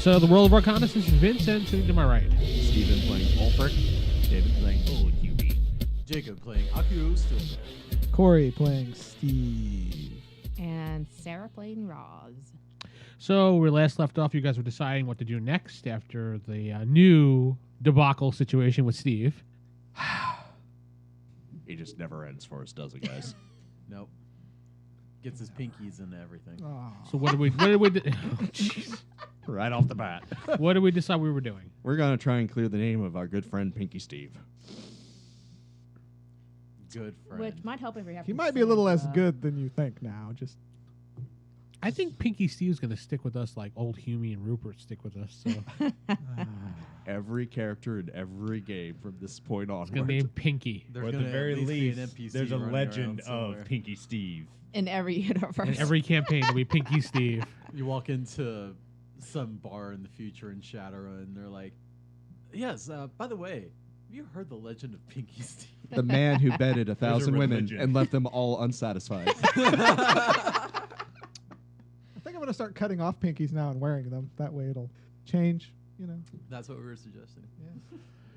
So the world of Arkonis, this is Vince, and sitting to my right. Steven playing Ulfric. David playing Old QB. Jacob playing Akio still there. Corey playing Steve. And Sarah playing Roz. So we last left off, you guys were deciding what to do next after the new debacle situation with Steve. It just never ends for us, does it, guys? Nope. Gets his pinkies into everything. Oh. So what did we Right off the bat. what did we decide we were doing? We're going to try and clear the name of our good friend Pinky Steve. Good friend. Which might help if we have He to might be a little less Santa. good than you think now. Just I think Pinky Steve's going to stick with us like old Huey and Rupert stick with us. So Every character in every game from this point on. it's going to name Pinky. There's Or at gonna the very at be an least, NPC there's a running legend around somewhere. of Pinky Steve. In every universe. In every campaign, it'll be Pinky Steve. You walk into some bar in the future in Shadowrun, and they're like, "Yes, by the way, have you heard the legend of Pinky Steve?" The man who bedded 1,000 women religion. and left them all unsatisfied. I think I'm gonna start cutting off pinkies now and wearing them. That way it'll change. You know. That's what we were suggesting.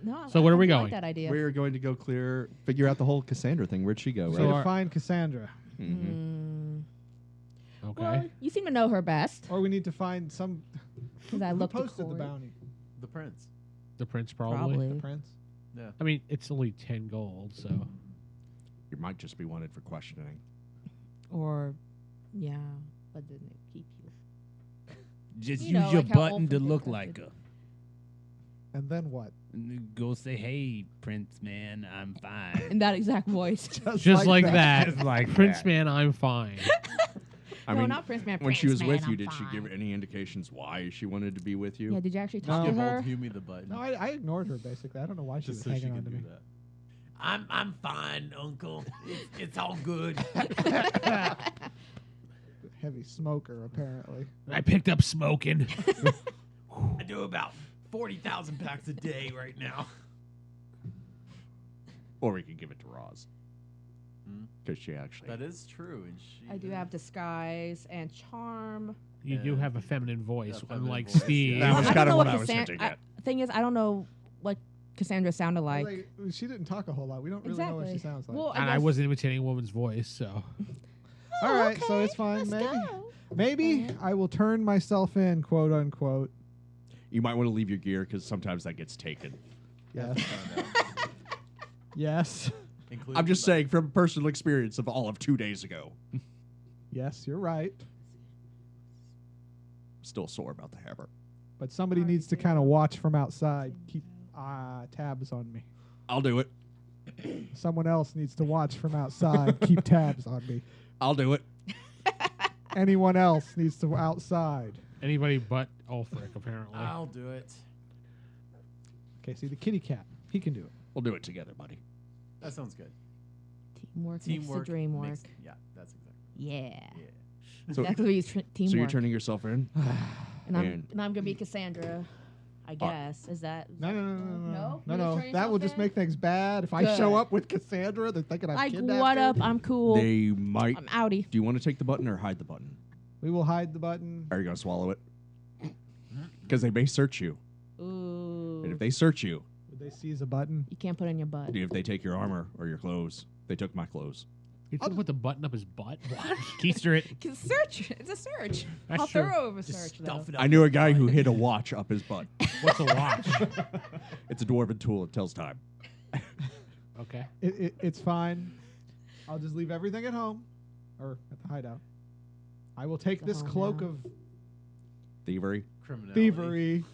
No, So where are we I going? like that idea. We're going to go figure out the whole Cassandra thing. Where'd she go, So right? to find Cassandra, Mhm. Okay. Well, you seem to know her best. or we need to find some. Because I Who looked at posted the Corey. bounty? The prince. The prince probably. Probably. The prince. Yeah. I mean, it's only 10 gold, so. You might just be wanted for questioning. Or, yeah, but didn't it keep you? Just You use know, your like how button to Ulfric look accepted. like her. And then what? And go say, "Hey, Prince Man, I'm fine." In that exact voice. Just like that. Just like Prince that. Man, I'm fine. I No, mean, not Prince Man. when she Prince was with Man, you, I'm did she give fine. any indications why she wanted to be with you? Yeah, did you actually No. talk to Give her? old Huey the button. No, I ignored her basically. I don't know why she just was so she hanging can on to do me. that. I'm fine, Uncle. It's all good. Heavy smoker, apparently. I picked up smoking. I do about 40,000 packs a day right now. Or we could give it to Roz. Hmm? Because she actually... That is true, and she. I do have disguise and charm. You do have a feminine voice, A feminine unlike voice, Steve. yeah. That was I don't kinda know what what I was Cassan- hinting at. Thing is, I don't know what Cassandra sounded like. She didn't talk a whole lot. We don't really know what she Exactly. sounds like. Well, And I guess- wasn't imitating a woman's voice, so. All right, so okay, it's fine. let's Maybe, go. maybe I will turn myself in, quote unquote. You might want to leave your gear because sometimes that gets taken. Yes. Yes. Including I'm just the- saying from personal experience of all of 2 days ago. Yes, you're right. Still sore about the hammer. But somebody needs to kind of watch from outside, keep tabs on me. I'll do it. Someone else needs to watch from outside, keep tabs on me. I'll do it. Anyone else needs to outside. Anybody but Ulfric, apparently. I'll do it. Okay, see the kitty cat. He can do it. We'll do it together, buddy. That sounds good. Teamwork, Teamwork. makes the dream work. makes- yeah, that's exactly. Yeah. Yeah. So, That's what he's teamwork. so you're turning yourself in? and I'm and- and I'm gonna be Cassandra. I guess is that No. No? You're No. turning That will yourself just in? make things bad. If I Good. show up with Cassandra, they're thinking I've like kidnapped what her. up? I'm cool. They might... I'm outie. Do you want to take the button or hide the button? We will hide the button. Are you going to swallow it? Because they may search you. Ooh. And if they search you, Would they seize a button? You can't put it in your butt. if they take your armor or your clothes, they took my clothes. He's gonna put the button up his butt? What? Keister it. Can search. It's a search. That's I'll true. throw over Just search though. stuff it up I knew a his guy butt. who hid a watch up his butt. What's a watch? It's a dwarven tool. It tells time. Okay. It's fine. I'll just leave everything at home or at the hideout. I will take The this home cloak now. of Thievery. Criminality. thievery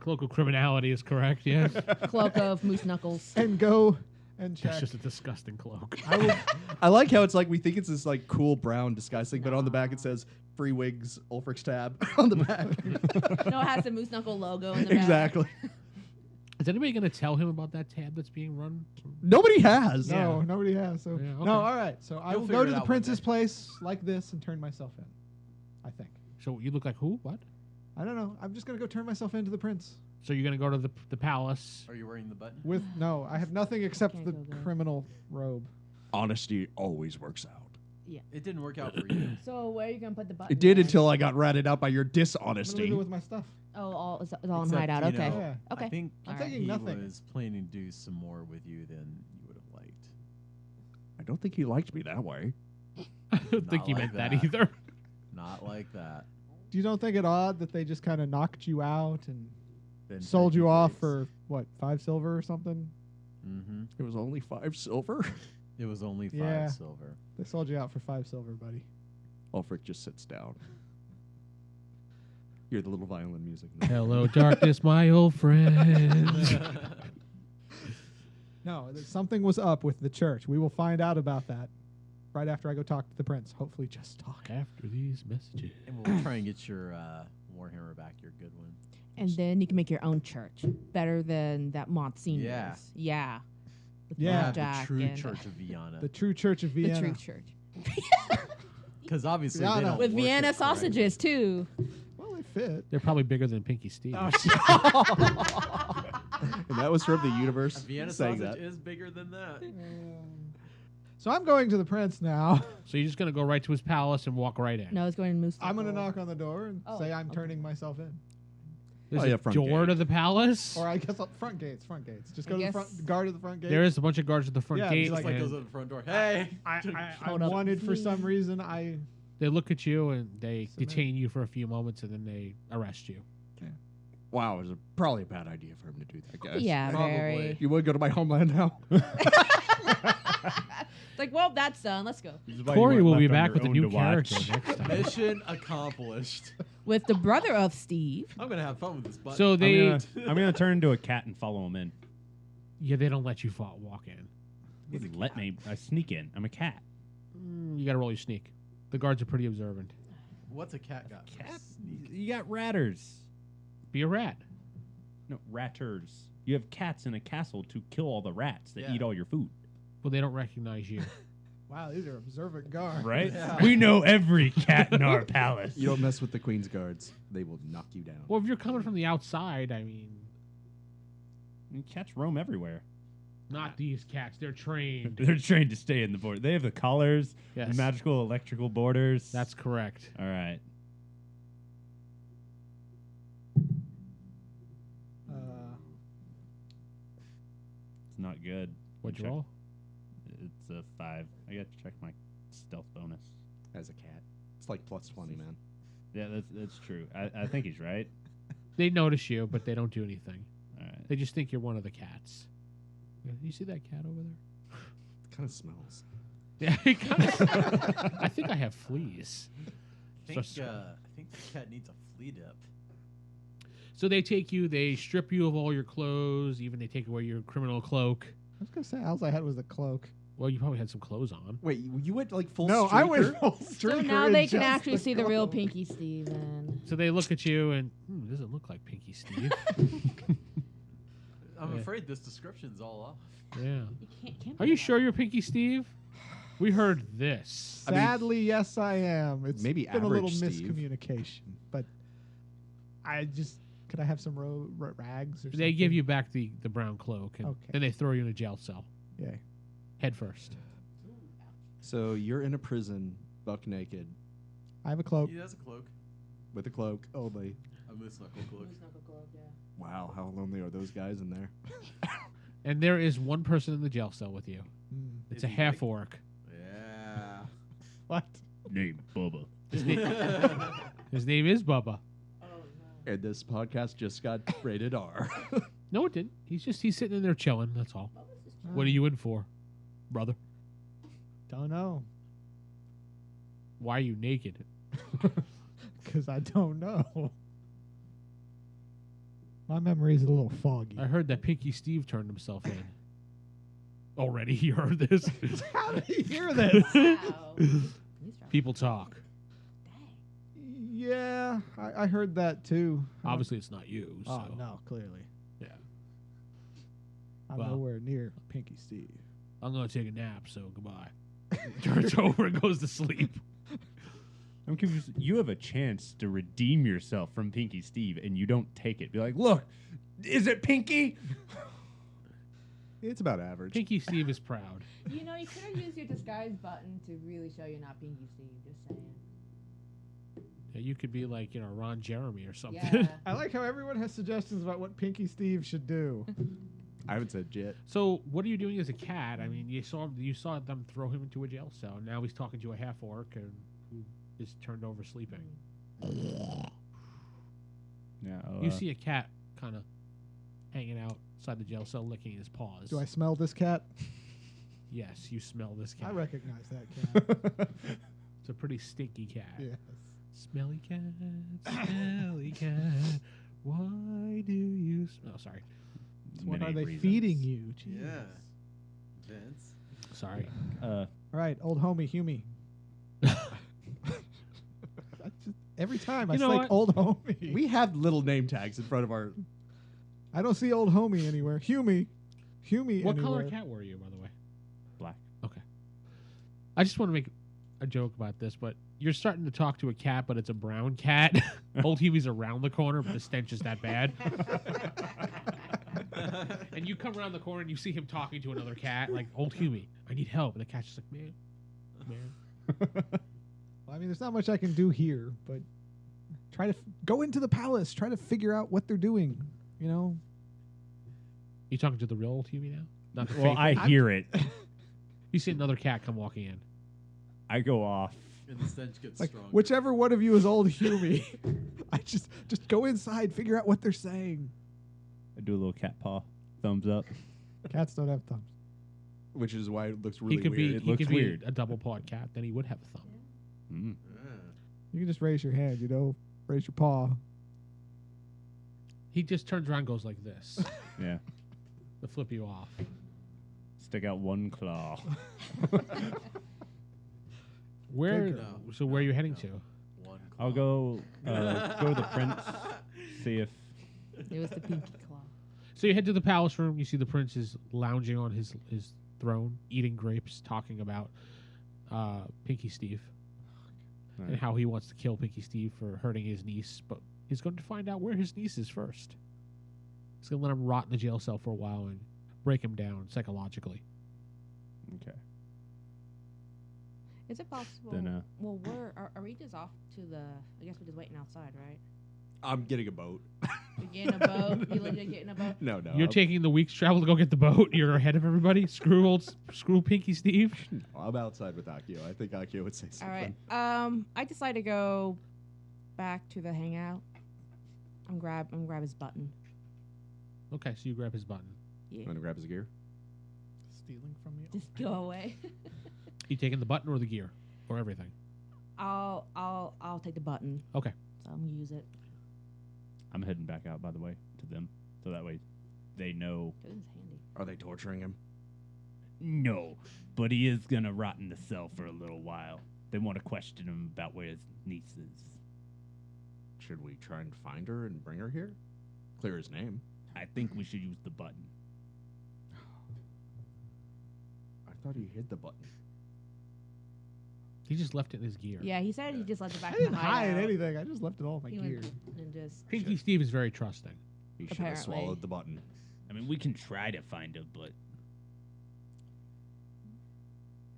Cloak of criminality is correct, yes. Cloak of moose knuckles. and go and check. That's just a disgusting cloak. I will, I like how it's like we think it's this like cool brown disguise thing, but on the back it says Free Wigs Ulfric's tab on the back. No, it has the moose knuckle logo in the back. Exactly. Is anybody going to tell him about that tab that's being run? Nobody has. no, Yeah. nobody has. So Yeah, okay. no, all right. So I You'll will figure go to it the out one prince's day. place like this and turn myself in. I think. So you look like who? What? I don't know. I'm just gonna go turn myself into the prince. So you're going to go to the palace. Are you wearing the button? With no, I have nothing except Can't the go there. criminal robe. Honesty always works out. It didn't work out for you. So where are you gonna put the button? It did then? until I got ratted out by your I'm gonna leave dishonesty. it with my stuff. It's all in Except, hideout. you Okay. know, Yeah. Okay. I think I'm thinking he nothing. was planning to do some more with you than you would have liked. I don't think he liked me that way. I don't think Not he like meant that that. either. Not like that. You don't think it odd that they just kind of knocked you out and Then sold you Frankie off breaks. for what, 5 silver or something? Mm-hmm. It was only 5 silver. It was only 5 Yeah. silver. They sold you out for 5 silver, buddy. Ulfric just sits down. Hear the little violin music. Hello, darkness, my old friend. No, something was up with the church. We will find out about that right after I go talk to the prince. Hopefully, just talk. After these messages. And we'll try and get your Warhammer back, your good one. And then you can make your own church, better than that Monsignor. Yeah. Yeah. With Yeah. The blackjack true and Church of Vienna. The true Church of the Vienna. true church. Because obviously Vienna. they don't With worship Vienna correctly. sausages too. Well, they fit. They're probably bigger than Pinky Steve. And that was from the universe A Vienna saying sausage that. is bigger than that. So I'm going to the prince now. So you're just going to go right to his palace and walk right in. No, it's going to Moose. I'm going to knock on the door and Oh, say I'm okay. turning myself in. There's Oh, yeah, a front door gate. to the palace. Or I guess front gates. Just I go to the guess- front, guard at the front gate. There is a bunch of guards at the front Yeah, gate. just Just like and goes to the front door. Hey! I'm Hold up. wanted for some reason. they look at you and they Submit. detain you for a few moments and then they arrest you. Wow, it was probably a bad idea for him to do that, guys. Yeah, Probably. very. You would go to my homeland now? Like, well, that's done. Let's go. This is why you Corey weren't will be left on back your with a own new to watch. character next time. Mission accomplished. With the brother of Steve. I'm going to have fun with this button. So they, I'm gonna turn into a cat and follow him in. yeah, they don't let you walk in. Let me. I sneak in. I'm a cat. You got to roll your sneak. The guards are pretty observant. What's a cat got? for Cat. sneak? You got ratters. Be a rat. No, ratters. You have cats in a castle to kill all the rats that Yeah. eat all your food. Well, they don't recognize you. Wow, these are observant guards. Right? Yeah. We know every cat in our palace. You don't mess with the Queen's guards. They will knock you down. Well, if you're coming from the outside, I mean, Cats roam everywhere. not these cats. They're trained. They're trained to stay in the border. They have the collars, Yes. the magical electrical borders. That's correct. all right. It's not good. What'd you Check- roll? It's a 5. I got to check my stealth bonus. As a cat. It's like plus 20, man. Yeah, that's true. I think he's right. They notice you, but they don't do anything. All right. They just think you're one of the cats. Yeah, you see that cat over there? It kind of smells. Yeah, it kinda, I think I have fleas. I think So- the cat needs a flea dip. So they take you, they strip you of all your clothes, even they take away your criminal cloak. I was gonna say, all I had was the cloak. Well, you probably had some clothes on. Wait, you went like full No, I went streaker? full So streaker now in they can just actually the see the real cloak. Pinky Steve. And So they look at you and, doesn't look like Pinky Steve. I'm Yeah. afraid this description's all off. Yeah. you can't Are you sure you're Pinky Steve? We heard this. I mean- Sadly, yes, I am. It's Maybe been a little average Steve. miscommunication, but I just could I have some rags or something? They give you back the brown cloak, and Okay. then they throw you in a jail cell, Yeah. head first. So you're in a prison, buck naked, I have a cloak. He has a cloak. with a cloak only. A moose knuckle cloak. Wow, how lonely are those guys in there? And there is one person in the jail cell with you. Hmm. It's Is a he half big? orc. Yeah. What? Name Bubba. His name is Bubba. And this podcast just got rated R. No, it didn't. He's sitting in there chilling. That's all. What are you in for, brother? Don't know. Why are you naked? Because I don't know. My memory's a little foggy. I heard that Pinky Steve turned himself in. Already, you heard this. How did you hear this? People talk. Yeah, I heard that too. Obviously, it's not you. So. Oh, no, clearly. Yeah. I'm Well. nowhere near Pinky Steve. I'm gonna take a nap. So goodbye. Turns over and goes to sleep. I'm confused. You have a chance to redeem yourself from Pinky Steve, and you don't take it. Be like, look, is it Pinky? It's about average. Pinky Steve is proud. You know, you could have used your disguise button to really show you're not Pinky Steve. Just saying. Yeah, you could be like, Ron Jeremy or something. Yeah. I like how everyone has suggestions about what Pinky Steve should do. I haven't said yet. So, what are you doing as a cat? I mean, you saw them throw him into a jail cell. Now he's talking to a half orc and who is turned over sleeping. Yeah. You see a cat kind of hanging outside the jail cell, licking his paws. Do I smell this cat? Yes, you smell this cat. I recognize that cat. It's a pretty stinky cat. Yes. Smelly cat, smelly cat. Why do you? Oh, sorry. What many are they reasons. feeding you? Jeez. Yeah. Vince. Sorry. All right, old homie Humie. Every time I You know say what? old homie. We have little name tags in front of our. I don't see old homie anywhere. Humie. What color anywhere. cat were you, by the way? Black. Okay. I just want to make a joke about this, but you're starting to talk to a cat, but it's a brown cat. Old Huey's around the corner, but the stench is that bad. And you come around the corner and you see him talking to another cat, like, Old Huey, I need help. And the cat's just like, man. Well, I mean, there's not much I can do here, but try to go into the palace. Try to figure out what they're doing. You know, You talking to the real Old Huey now? Not the Well, fake I one? hear it. You see another cat come walking in. I go off. And the stench gets like stronger. whichever one of you is old Humie, I just go inside, figure out what they're saying. I do a little cat paw, thumbs up. Cats don't have thumbs. Which is why it looks really he could weird. be It he looks could weird. be a double pawed cat, then he would have a thumb. Mm. Yeah. You can just raise your hand. You know, raise your paw. He just turns around and goes like this Yeah. to flip you off. Stick out one claw. Where? No, So where are you heading to? One I'll claw. go to the prince, see if It was the pinky claw. So you head to the palace room. You see the prince is lounging on his throne, eating grapes, talking about Pinky Steve and Alright. how he wants to kill Pinky Steve for hurting his niece. But he's going to find out where his niece is first. He's going to let him rot in the jail cell for a while and break him down psychologically. Okay. Is it possible? Then, well, are we just off to the? I guess we're just waiting outside, right? I'm getting a boat. You're getting a boat. You legit getting a boat. No. You're taking the week's travel to go get the boat. You're ahead of everybody. Screw Pinky Steve. No, I'm outside with Akio. I think Akio would say All something. right. I decided to go back to the hangout. I'm grab his button. Okay, so you grab his button. Yeah. You want to grab his gear? Stealing from me. Just go away. You taking the button or the gear or everything? I'll take the button. Okay. So I'm gonna use it. I'm heading back out, by the way, to them, so that way they know. This is handy. Are they torturing him? No, but he is gonna rot in the cell for a little while. They want to question him about where his niece is. Should we try and find her and bring her here? Clear his name. I think we should use the button. I thought he hid the button. He just left it in his gear. Yeah, he said he just left it back I in didn't the hide hideout. anything. I just left it all in my He gear. went and just. Pinky Steve is very trusting. He should have Apparently. swallowed the button. I mean, we can try to find him, but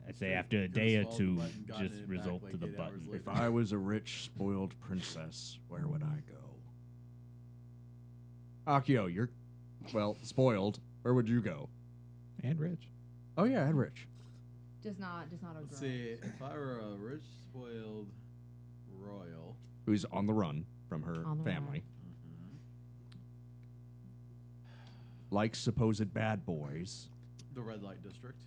I'd say after a Could've day or swallowed the two, button, gotten just it back resort like to the 8 hours button. later. If I was a rich, spoiled princess, where would I go? Akio, you're, well, spoiled. Where would you go? And rich. Oh, yeah, and rich. Just not a Let's girl. see, if I were a rich, spoiled royal, Who's on the run from her On the family. mhm, Like supposed bad boys. the red light district,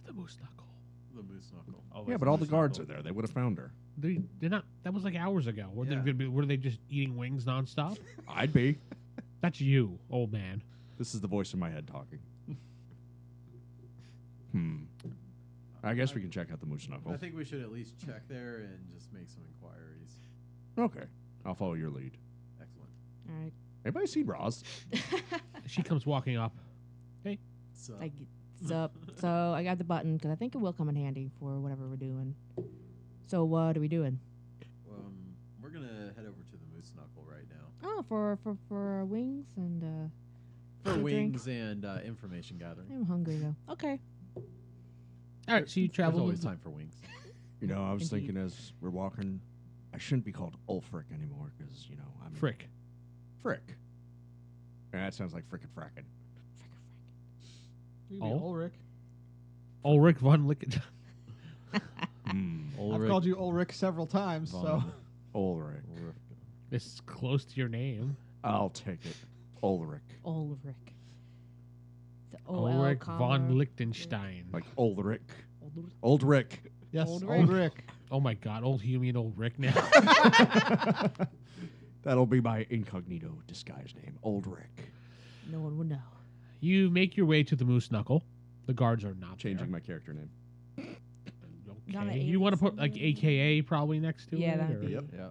The moose knuckle. the moose knuckle. Always Yeah, but all the moose guards are knuckle. there. They would have found her. They're not. That was like hours ago. Yeah. Were they just eating wings nonstop? I'd be. That's you, old man. This is the voice in my head talking. I guess we can check out the moose knuckle. I think we should at least check there and just make some inquiries. Okay. I'll follow your lead. Excellent. All right. Anybody seen Roz? She comes walking up. So, Like, so I got the button because I think it will come in handy for whatever we're doing. So what are we doing? we're gonna head over to the moose knuckle right now Oh, for wings and for Drink. wings and information gathering. I'm hungry though. Okay. All right, so you There's travel. always time for wings. You know, I was Indeed. thinking as we're walking, I I shouldn't be called Ulfric anymore because, you know, I'm Frick. Frick. Yeah, that sounds like frickin' frackin'. You can be Oh. Ulrich. Ulrich von Licken. I've Ulrich called you Ulrich several times, so von Ulrich. It's close to your name. I'll take it. Ulrich. Ulrich. The Ulrich von Liechtenstein. Like Ulrich. Ulrich. Ulrich. yes, Ulrich. Ulrich. Oh my God, old Huey and old Rick now. That'll be my incognito disguise name. Ulrich. No one would know. You make your way to the Moose Knuckle. The guards are not Changing my character name. Not Okay. an You want to put something? like AKA probably next to Yeah, it? that'd or- be- Yep. Yeah.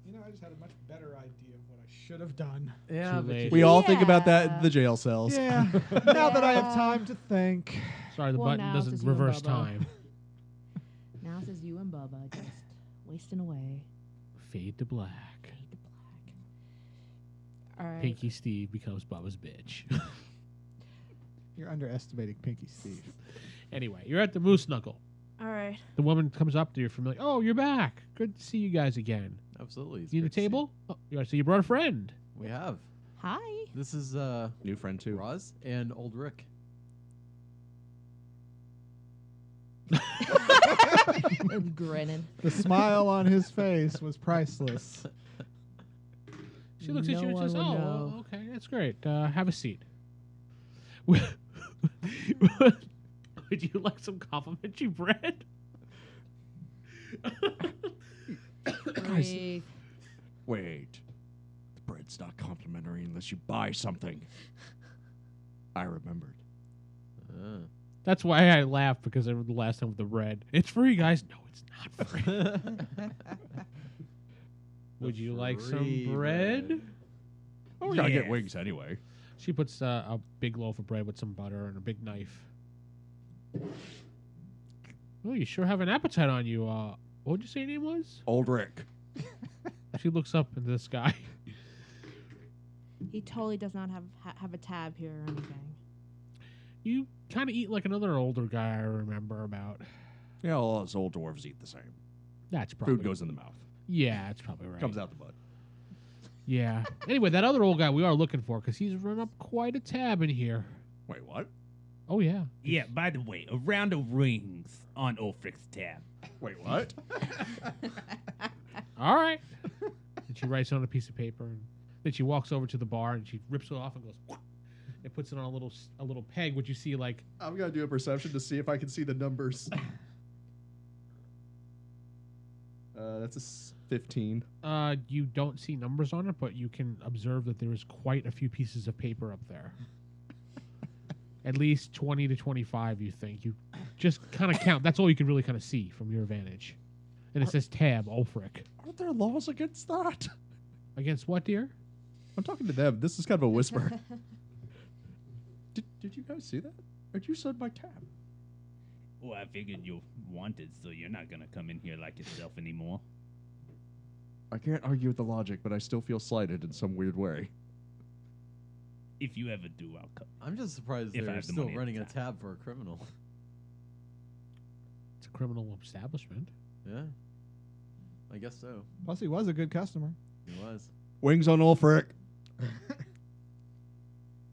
You know, I just had a much better idea of what I should have done. Yeah, Too but late. you We all think about that Yeah. in the jail cells. Yeah. Now that I have Yeah. time to think. Sorry, the Well, button now it doesn't says you and reverse Bubba. time. Now it says you and Bubba just wasting away. Fade to black. Fade to black. All right. Pinky Steve becomes Bubba's bitch. You're underestimating Pinky Steve. Anyway, you're at the Moose Knuckle. All right. The woman comes up to you familiar. Oh, you're back. Good to see you guys again. Absolutely. It's See the great to see. table? Oh, so you brought a friend. We have. Hi. This is New friend too. Roz and Old Rick. I'm grinning. The smile on his face was priceless. She looks at you and No says, one "Oh, would well, know. okay, that's great. Have a seat." Would you like some complimentary bread? Breathe. Wait. The bread's not complimentary unless you buy something. I remembered. That's why I laughed because I the last time with the bread. It's free, guys. No, it's not free. Would you like some free bread? bread. Oh, we're gonna get Yes. wings anyway. She puts a big loaf of bread with some butter and a big knife. Oh, you sure have an appetite on you. What would you say your name was? Old Rick. She looks up into the sky. He totally does not have a tab here or anything. You kind of eat like another older guy I remember about. Yeah, all us old dwarves eat the same. That's probably Food goes in the mouth. Yeah, that's probably right. Comes out the butt. Yeah. Anyway, that other old guy we are looking for because he's run up quite a tab in here. Wait, what? Oh yeah. Yeah, by the way, a round of rings on Ulfric's tab. Wait, what? All right. And she writes it on a piece of paper, and then she walks over to the bar and she rips it off and goes. "Wah," and puts it on a little peg, which you see like I'm gonna do a perception to see if I can see the numbers. That's a 15. you don't see numbers on it, but you can observe that there is quite a few pieces of paper up there. At least 20 to 25, you think. You just kind of count. That's all you can really kind of see from your vantage. And it says tab, Ulfric. Aren't there laws against that? Against what, dear? I'm talking to them. This is kind of a whisper. Did you guys see that? Or you said my tab? Well, I figured you wanted, so you're not gonna come in here like yourself anymore. I can't argue with the logic, but I still feel slighted in some weird way. If you ever do, I'll come. I'm just surprised If I they're have the still money at running the a time. tab for a criminal. It's a criminal establishment. Yeah. I guess so. Plus, he was a good customer. He was. Wings on Ulfric.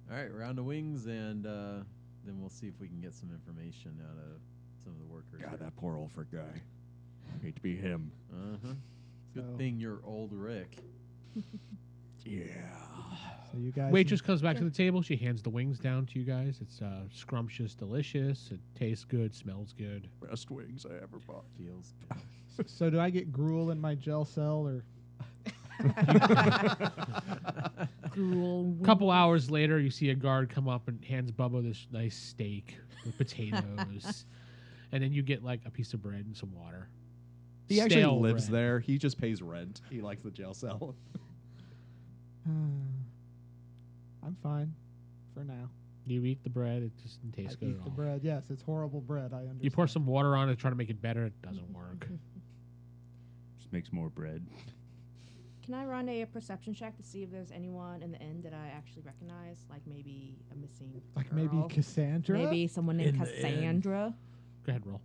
All right, round of wings, and then we'll see if we can get some information out of some of the workers. God, that poor Ulfric guy. Hate to be him. Uh-huh. Good So- thing you're Old Rick. Yeah. So you guys. Waitress comes back to the table. She hands the wings down to you guys. It's scrumptious, delicious. It tastes good, smells good. Best wings I ever bought. Feels So do I get gruel in my gel cell or? Gruel. A couple hours later, you see a guard come up and hands Bubba this nice steak with potatoes. And then you get like a piece of bread and some water. He actually Stale lives bread. there. He just pays rent. He likes the jail cell. I'm fine for now. You eat the bread, it just doesn't I taste good eat at the all. bread. Yes, it's horrible bread. I understand. You pour some water on it, try to make it better, it doesn't work. Just makes more bread. Can I run a perception check to see if there's anyone in the inn that I actually recognize? Like maybe a missing Like girl? maybe Cassandra. Maybe someone named In the inn. Cassandra. Go ahead, roll.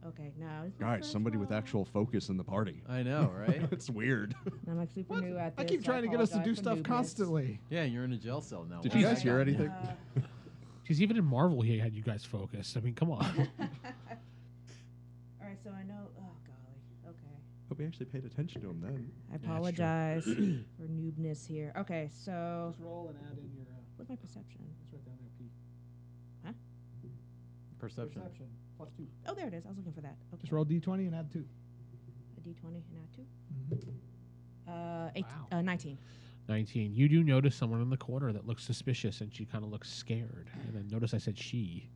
Okay, now Guys, somebody with actual focus in the party. I know, right? It's weird. I'm like super new at this. I keep trying to get us to do apologize for stuff noobness. constantly. Yeah, you're in a jail cell now. Did Why you is guys that? hear anything? She's even in Marvel. He had you guys focused. I mean, come on. All right, so I know. Oh golly. Okay. Hope we actually paid attention to him then. I apologize for noobness here. Okay, so Just roll and add in your. what's my perception? It's right down there, P. Perception. +2. Oh, there it is. I was looking for that. Okay. Just roll D20 and add 2. A D20 and add 2. Mm-hmm. 19. 19. You do notice someone in the corner that looks suspicious, and she kind of looks scared. And then notice I said she.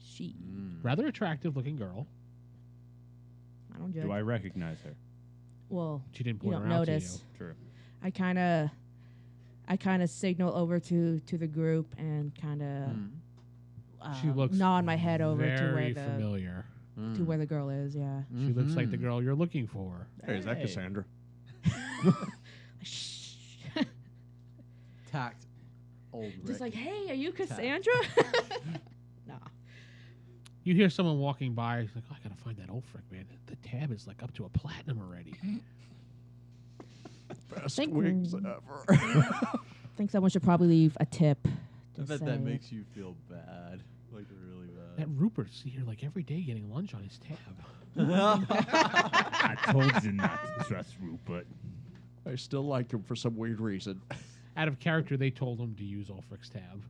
She. Rather attractive looking girl. I don't judge. Do I recognize her? Well, She didn't you point don't her out notice. True. I kind of signal over to the group and kind of She looks nod my head over to where very the familiar. to where the girl is. Yeah. She looks like the girl you're looking for. Hey, is that Cassandra? Shh. Tact. Old Rick. Just like, hey, are you Cassandra? Nah. You hear someone walking by. He's like, oh, I gotta find that Ulfric, man. The tab is like up to a platinum already. Best Think- wings ever. I think someone should probably leave a tip. I Just bet that saying. makes you feel bad. Like really That bad. Rupert's here like every day getting lunch on his tab. I told you not to trust Rupert. I still like him for some weird reason. Out of character, they told him to use Ulfric's tab.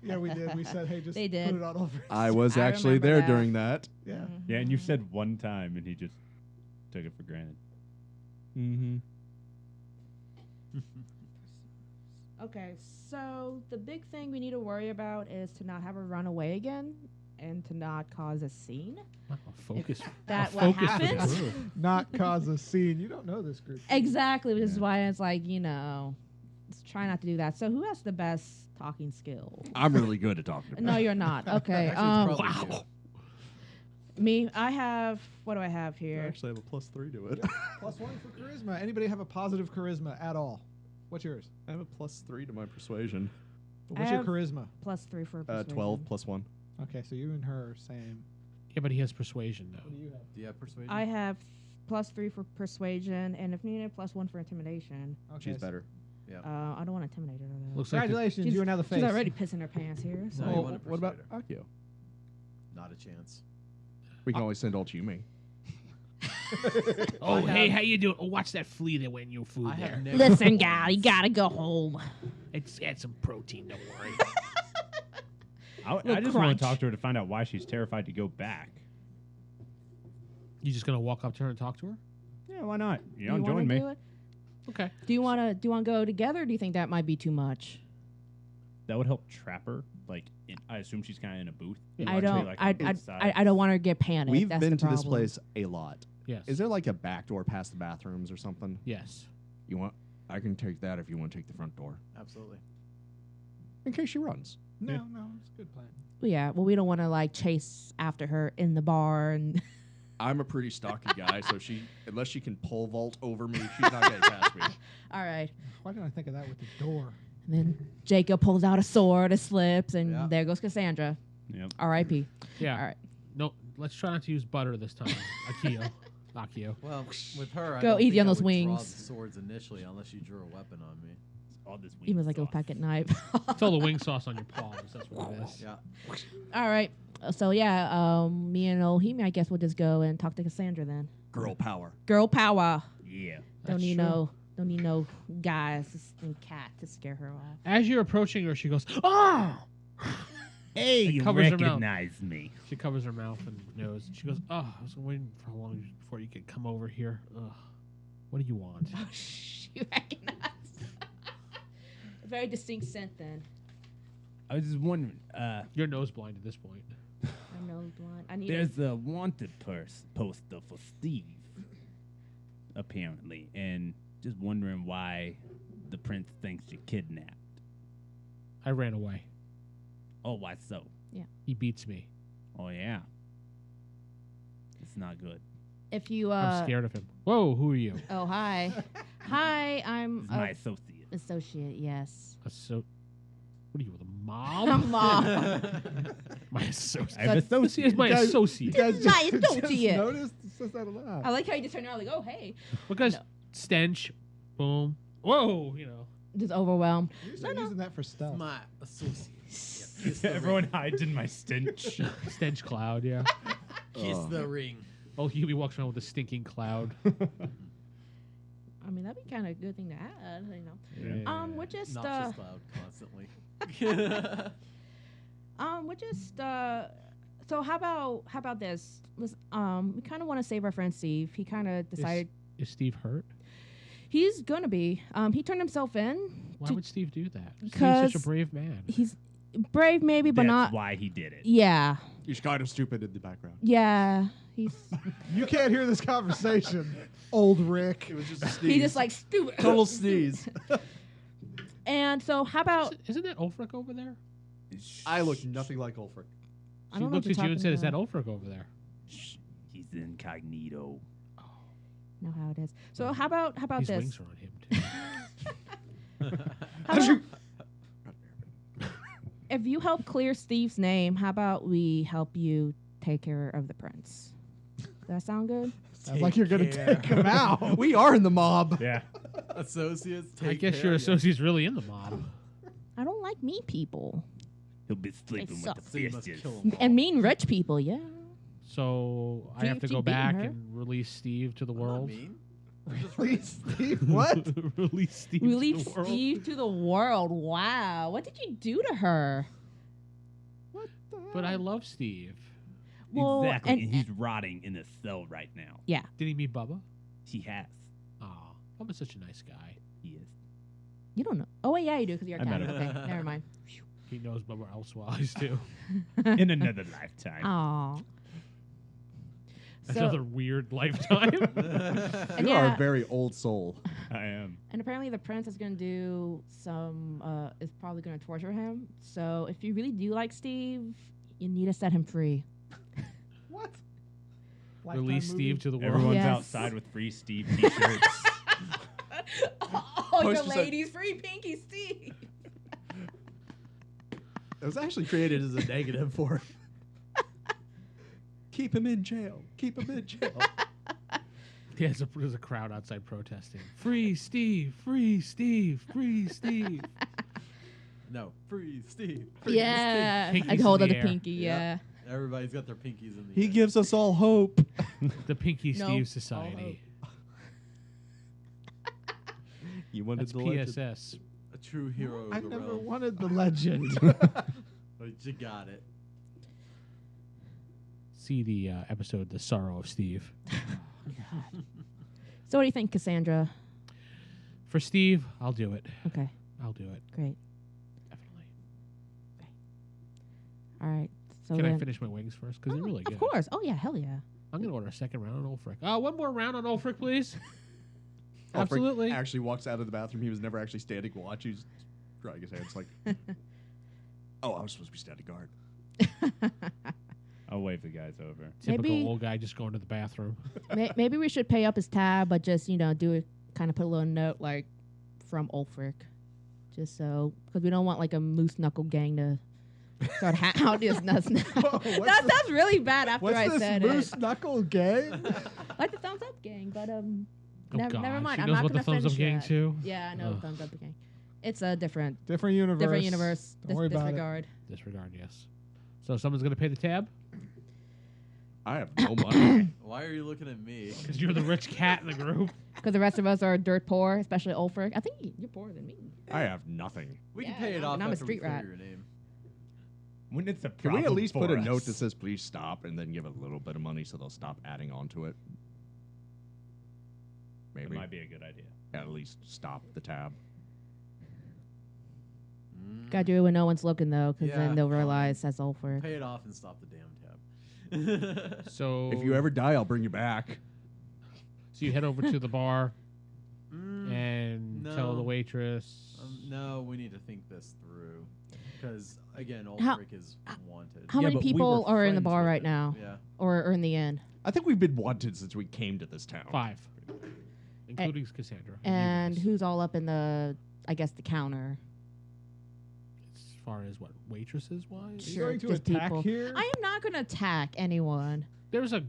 Yeah, we did. We said, hey, just They did. put it on over. I was I actually remember there that. during that. Yeah. Yeah, and you said one time, and he just took it for granted. Mm-hmm. Okay, so the big thing we need to worry about is to not have her run away again and to not cause a scene. Wow, focus. That a what focus for the happens? group. Not cause a scene. You don't know this group. Exactly, which is Yeah. why it's like, let's try not to do that. So who has the best talking skill? I'm really good at talking about No, you're not. Okay. Actually, it's probably Wow. Me, I have, what do I have I here? actually have a +3 to it. +1 for charisma. Anybody have a positive charisma at all? What's yours? I have a +3 to my persuasion. What's your have- charisma? +3 for persuasion. 12 +1. Okay, so you and her are same. Yeah, but he has persuasion What though. do you have? Do you have persuasion? I have +3 for persuasion, and if needed, +1 for intimidation. Okay, She's so- better. I don't want to intimidate her though. Looks like the- Congratulations, She's- you are now the face. She's already pissing her pants here. So. No, you Oh, wanna what about persuade Akio? Not a chance. We can always send all to you, me. Oh, I hey, have- how you doing? Oh, watch that flea that went in your food I there. have Listen, gal, you gotta go home. It's add some protein. Don't worry. I Little just want crunch. to talk to her to find out why she's terrified to go back. You just gonna walk up to her and talk to her? Yeah, why not? You Do don't wanna join me. do it? Okay. Do you wanna go together? Or do you think that might be too much? That would help trap her. Like, I assume she's kind of in a booth. I largely, don't. like, on both sides. I don't want her to get panicked. We've That's been the to this problem. place a lot. Yes. Is there like a back door past the bathrooms or something? Yes. You want? I can take that if you want to take the front door. Absolutely. In case she runs. No, Yeah. no, it's a good plan. Yeah. Well, we don't want to like chase after her in the bar and. I'm a pretty stocky guy, so unless she can pole vault over me, she's not getting past me. All right. Why didn't I think of that with the door? And then Jacob pulls out a sword, it slips, and Yeah. there goes Cassandra. Yep. R.I.P. Yeah. All right. No, let's try not to use butter this time. Akio. Well, with her, I Go don't easy think on I those would draw wings. the swords initially, unless you drew a weapon on me. All this Even wing like a sauce. pocket knife. It's all the wing sauce on your palms. That's what it is. Yeah. All right. So yeah, me and Ohimi, I guess we'll just go and talk to Cassandra then. Girl power. Girl power. Yeah. Don't That's need true. no guys and cat to scare her off. As you're approaching her, she goes, "Oh!" Hey, It you covers her mouth. recognize me. She covers her mouth and nose. She goes, "Oh, I was waiting for long before you could come over here. Ugh. What do you want?" Oh, you recognize. A very distinct scent then. I was just wondering, You're nose blind at this point. I'm nose blind. I need there's a wanted poster for Steve, apparently, and just wondering why the prince thinks you kidnapped. I ran away. Oh, why so? He beats me. Oh, yeah. It's not good. if you I'm scared of him. Whoa, who are you? Oh, hi. Hi, I'm It's my associate. associate, yes. So, What are you, the mob? Mom. My associate. I have This associate. is my Guys- associate. This is my just associate. noticed it says that a lot. I like how you just turn around like, oh, hey. Because No. stench, boom, whoa, you know. Just overwhelmed. You're just using that for stuff. My associate. Yeah, kiss the Everyone ring. hides in my stench. Stench cloud, yeah. Kiss the ring. Oh, Huey walks around with a stinking cloud. I mean, that'd be kind of a good thing to add, you know. Yeah. We're just, Noxious cloud constantly. we're just, so how about this? Let's, we kind of want to save our friend Steve. He kind of decided Is Steve hurt? he's gonna be. He turned himself in. Why to- would Steve do that? Steve's Because such a brave man. He's brave, maybe, but That's not. why he did it. Yeah, He's kind of stupid in the background. yeah. He's You can't hear this conversation, old Rick. It was just a sneeze. he just like stupid. total sneeze. And so how about? Isn't that Ulfric over there? I look nothing like Ulfric. I She don't know looked what at you're you and said, "Is that talking Ulfric over there?" Shh, he's incognito. Know how it is. So how about His this? wings are on him too. How about- if you help clear Steve's name, how about we help you take care of the prince? Does that sound good? Sounds like you're gonna take him out. We are in the mob. Yeah. Associates. I Take guess care, your yeah. associate's really in the mob. I don't like mean people He'll be sleeping with suck. the So you must fishes. kill 'em all. and mean rich people. Yeah. So I Do have you to keep go beating back her? and release Steve to the I'm not world. mean. We're just Please, Steve. What? Release Steve Relieve to the world. Steve to the world. Wow. What did you do to her? What the But I hell? love Steve. Well, Exactly. and- And he's rotting in a cell right now. Yeah. Did he meet Bubba? He has. Oh, Bubba's such a nice guy. He is. You don't know. Oh, wait, yeah, you do because you're a I met cat. him. Okay, never mind. He knows Bubba elsewise too. In another lifetime. Aw. Another weird lifetime. And You are yeah, a very old soul. I am. and apparently the prince is gonna do some. Is probably gonna torture him. So if you really do like Steve, you need to set him free. What? Lifetime Release movie? Steve to the world. Everyone's Yes. outside with free Steve t-shirts. Oh, Post the is ladies free Pinky Steve. It was actually created as a negative for him. Keep him in jail. Keep him in jail. Yeah, there's a crowd outside protesting. Free Steve! Free Steve! Free Steve! No, free Steve. Free Yeah, Pinkies I can hold in up the the air. pinky. Yeah. Yeah. Steve. Everybody's got their pinkies in the He air. gives us all hope. The Pinky No. Steve Society. You wanted That's the legend. PSS. a true hero of I the never realm. wanted the legend. But you got it. See the episode "The Sorrow of Steve." So what do you think, Cassandra? For Steve, I'll do it. Okay, I'll do it. great. Definitely. All right. So Can I then, finish my wings first? Because they're really good. Of course. Oh yeah, hell yeah. I'm gonna order a second round on Ulfric. One more round on Ulfric, please. Ulfric Absolutely. Actually walks out of the bathroom. He was never actually standing watch. He's drying his hands like, oh, I was supposed to be standing guard. I'll wave the guys over. Typical Maybe- old guy just going to the bathroom. Maybe we should pay up his tab, but just do it. Kind of put a little note like from Ulfric, just so because we don't want like a moose knuckle gang to start hounding us nuts now. what's That this- sounds really bad after What's I this said moose it. knuckle gang? Like the thumbs up gang, but Oh, never God. mind. She I'm knows not what the gonna thumbs up finish gang yet. too. Yeah, I know Ugh. thumbs up gang. It's a different Different universe. universe. Don't worry about it. Disregard. Disregard, yes. So someone's gonna pay the tab I have no money. Why are you looking at me? because you're the rich cat in the group. Because the rest of us are dirt poor, especially Ulfric. I think you're poorer than me. I have nothing. We Yeah, can pay it and off I'm a after we street clear rat. your name. When it's a Can we at problem least put for a note us. that says please stop and then give a little bit of money so they'll stop adding on to it? That Maybe. might be a good idea. At least stop the tab. Gotta do it when no one's looking though, because Yeah, then they'll fine. realize that's Ulfric. Pay it off and stop the damn tab. So If you ever die, I'll bring you back. so you head over to the bar Mm, and tell the no. waitress. no, we need to think this through. Because, again, How- Ulfric is wanted. How Yeah, many but we people were are in the friends bar with right him. now, Yeah. or in the inn? I think we've been wanted since we came to this town. 5, including Cassandra. And you guys, who's all up in the? I guess the counter. as far as what waitresses wise. you Sure, going to just attack people. here? I am not going to attack anyone. There's a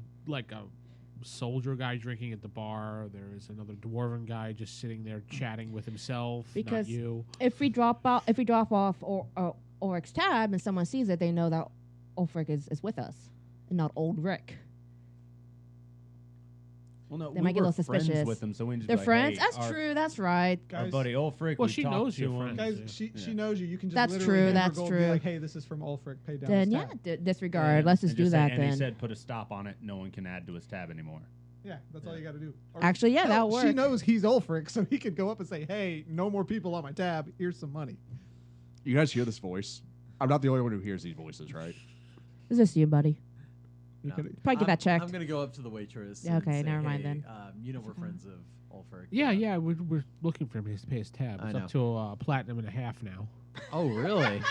soldier guy drinking at the bar. There is another dwarven guy just sitting there chatting with himself. Because not you. If we drop off Oric's tab and someone sees it, they know that Ulfric is with us, and not old Rick. Well, no, They we might get a were little friends suspicious. with them, so we just They're be like, friends. Hey, That's our, true. That's right. Our Guys, buddy Ulfric. Well, we she talked knows to you're him. friends. Guys, Yeah. she knows you. You can just That's literally true, hand her that's gold and be true. like, hey, this is from Ulfric. Pay down Then his yeah, tab. disregard. Let's just And do say- that and then. he said, put a stop on it. No one can add to his tab anymore. Yeah, that's all you got to do. Or- Actually, yeah, hell, that'll She work. knows he's Ulfric, so he could go up and say, hey, no more people on my tab. Here's some money. You guys hear this voice? I'm not the only one who hears these voices, right? Is this you, buddy? You No. could- Probably get that checked. I'm gonna go up to the waitress. Yeah, and okay, say, never mind "Hey, then. You know we're friends of Ulfric. Yeah, we're looking for him to pay his tab. I It's know. up to platinum and a half now. Oh, really?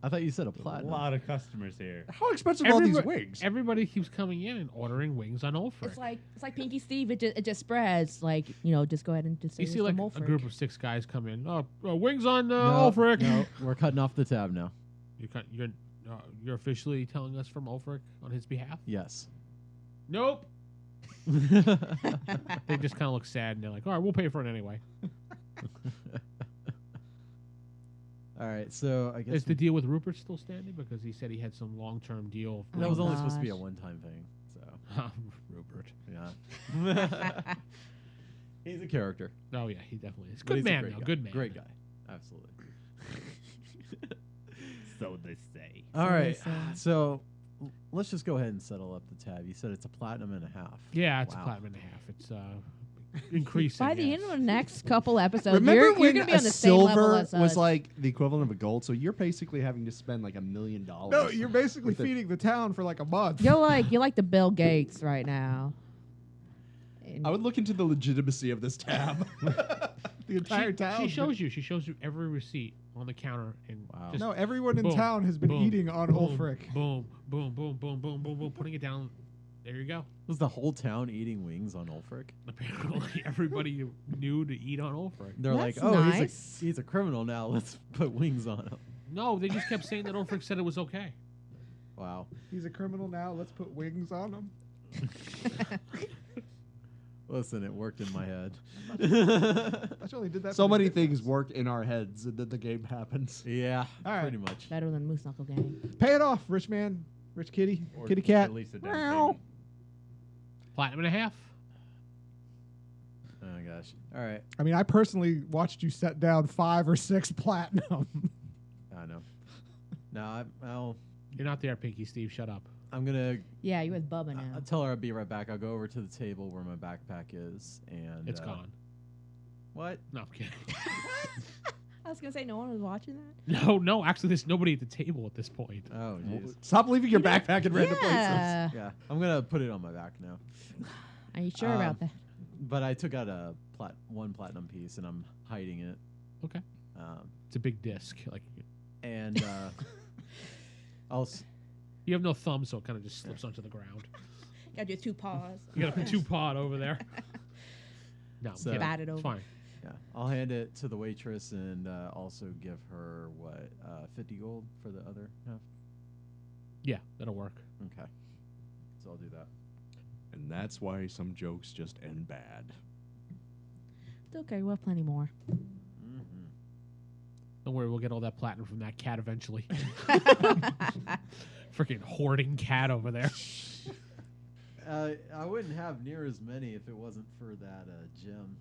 I thought you said a A platinum. lot of customers here. How expensive are all these Everybody- wigs? Everybody keeps coming in and ordering wings on Ulfric. It's like Pinky Steve. It just spreads. Like just go ahead and just say You it's see like from a Ulfric. group of 6 guys come in. Wings on No, Ulfric. no, we're cutting off the tab now. You're officially telling us from Ulfric on his behalf. Yes. Nope. They just kind of look sad and they're like, all right, we'll pay for it anyway. All right, so I guess Is the deal with Rupert still standing? Because he said he had some long-term deal. Oh that was my only supposed to be a gosh. one-time thing. So Rupert. yeah, he's a character. Oh yeah, he definitely is. But Good he's a man, great though. guy. Good man. Great guy. Absolutely. So they say. All So they right, say. so let's just go ahead and settle up the tab. You said it's a platinum and a half. Yeah, it's Wow. a platinum and a half. It's increasing. By the yes. end of the next couple episodes, Remember you're when going to be a on the same level silver as us. was like the equivalent of a gold? So you're basically having to spend like $1 million. No, you're basically with it. feeding the town for like a month. you're like the Bill Gates right now. And I would look into the legitimacy of this tab. The entire she, town. She shows you. She shows you every receipt on the counter and Wow. just No, everyone in boom, town has been boom, eating on boom, Ulfric. Boom, boom, boom, boom, boom, boom, boom, putting it down. There you go. Was the whole town eating wings on Ulfric? Apparently, everybody knew to eat on Ulfric. They're That's like, oh, nice. he's a criminal now. Let's put wings on him. No, they just kept saying that Ulfric said it was okay. Wow. He's a criminal now. Let's put wings on him. Listen, it worked in my head. I only did that. So for the many victims. things work in our heads, and then the game happens. Yeah, All right. pretty much. better than Moose Knuckle Gang. Pay it off, rich man, rich kitty, Or kitty cat. At least a down Meow. payment. Platinum and a half. Oh my gosh. All right. I mean, I personally watched you set down 5 or 6 platinum. I know. Now You're not there, Pinky Steve. Shut up. I'm gonna Yeah, you with Bubba now. I'll tell her I'll be right back. I'll go over to the table where my backpack is, and It's gone. What? No, I'm kidding. I was gonna say no one was watching that. No. Actually, there's nobody at the table at this point. Oh, jeez. Stop leaving your backpack in random places. Yeah. Yeah, I'm gonna put it on my back now. Are you sure about that? But I took out a one platinum piece, and I'm hiding it. Okay. Um, It's a big disc. Like and I'll. you have no thumb, so it kind of just slips onto the ground. Got your 2 paws. You got a 2-pod over there. No, I'm So- kidding. Bat it It's over. fine. Yeah, I'll hand it to the waitress and also give her 50 gold for the other half. Yeah, that'll work. Okay, so I'll do that. And that's why some jokes just end bad. It's okay. We'll have plenty more. Mm-hmm. Don't worry, we'll get all that platinum from that cat eventually. Freaking hoarding cat over there. I wouldn't have near as many if it wasn't for that gem.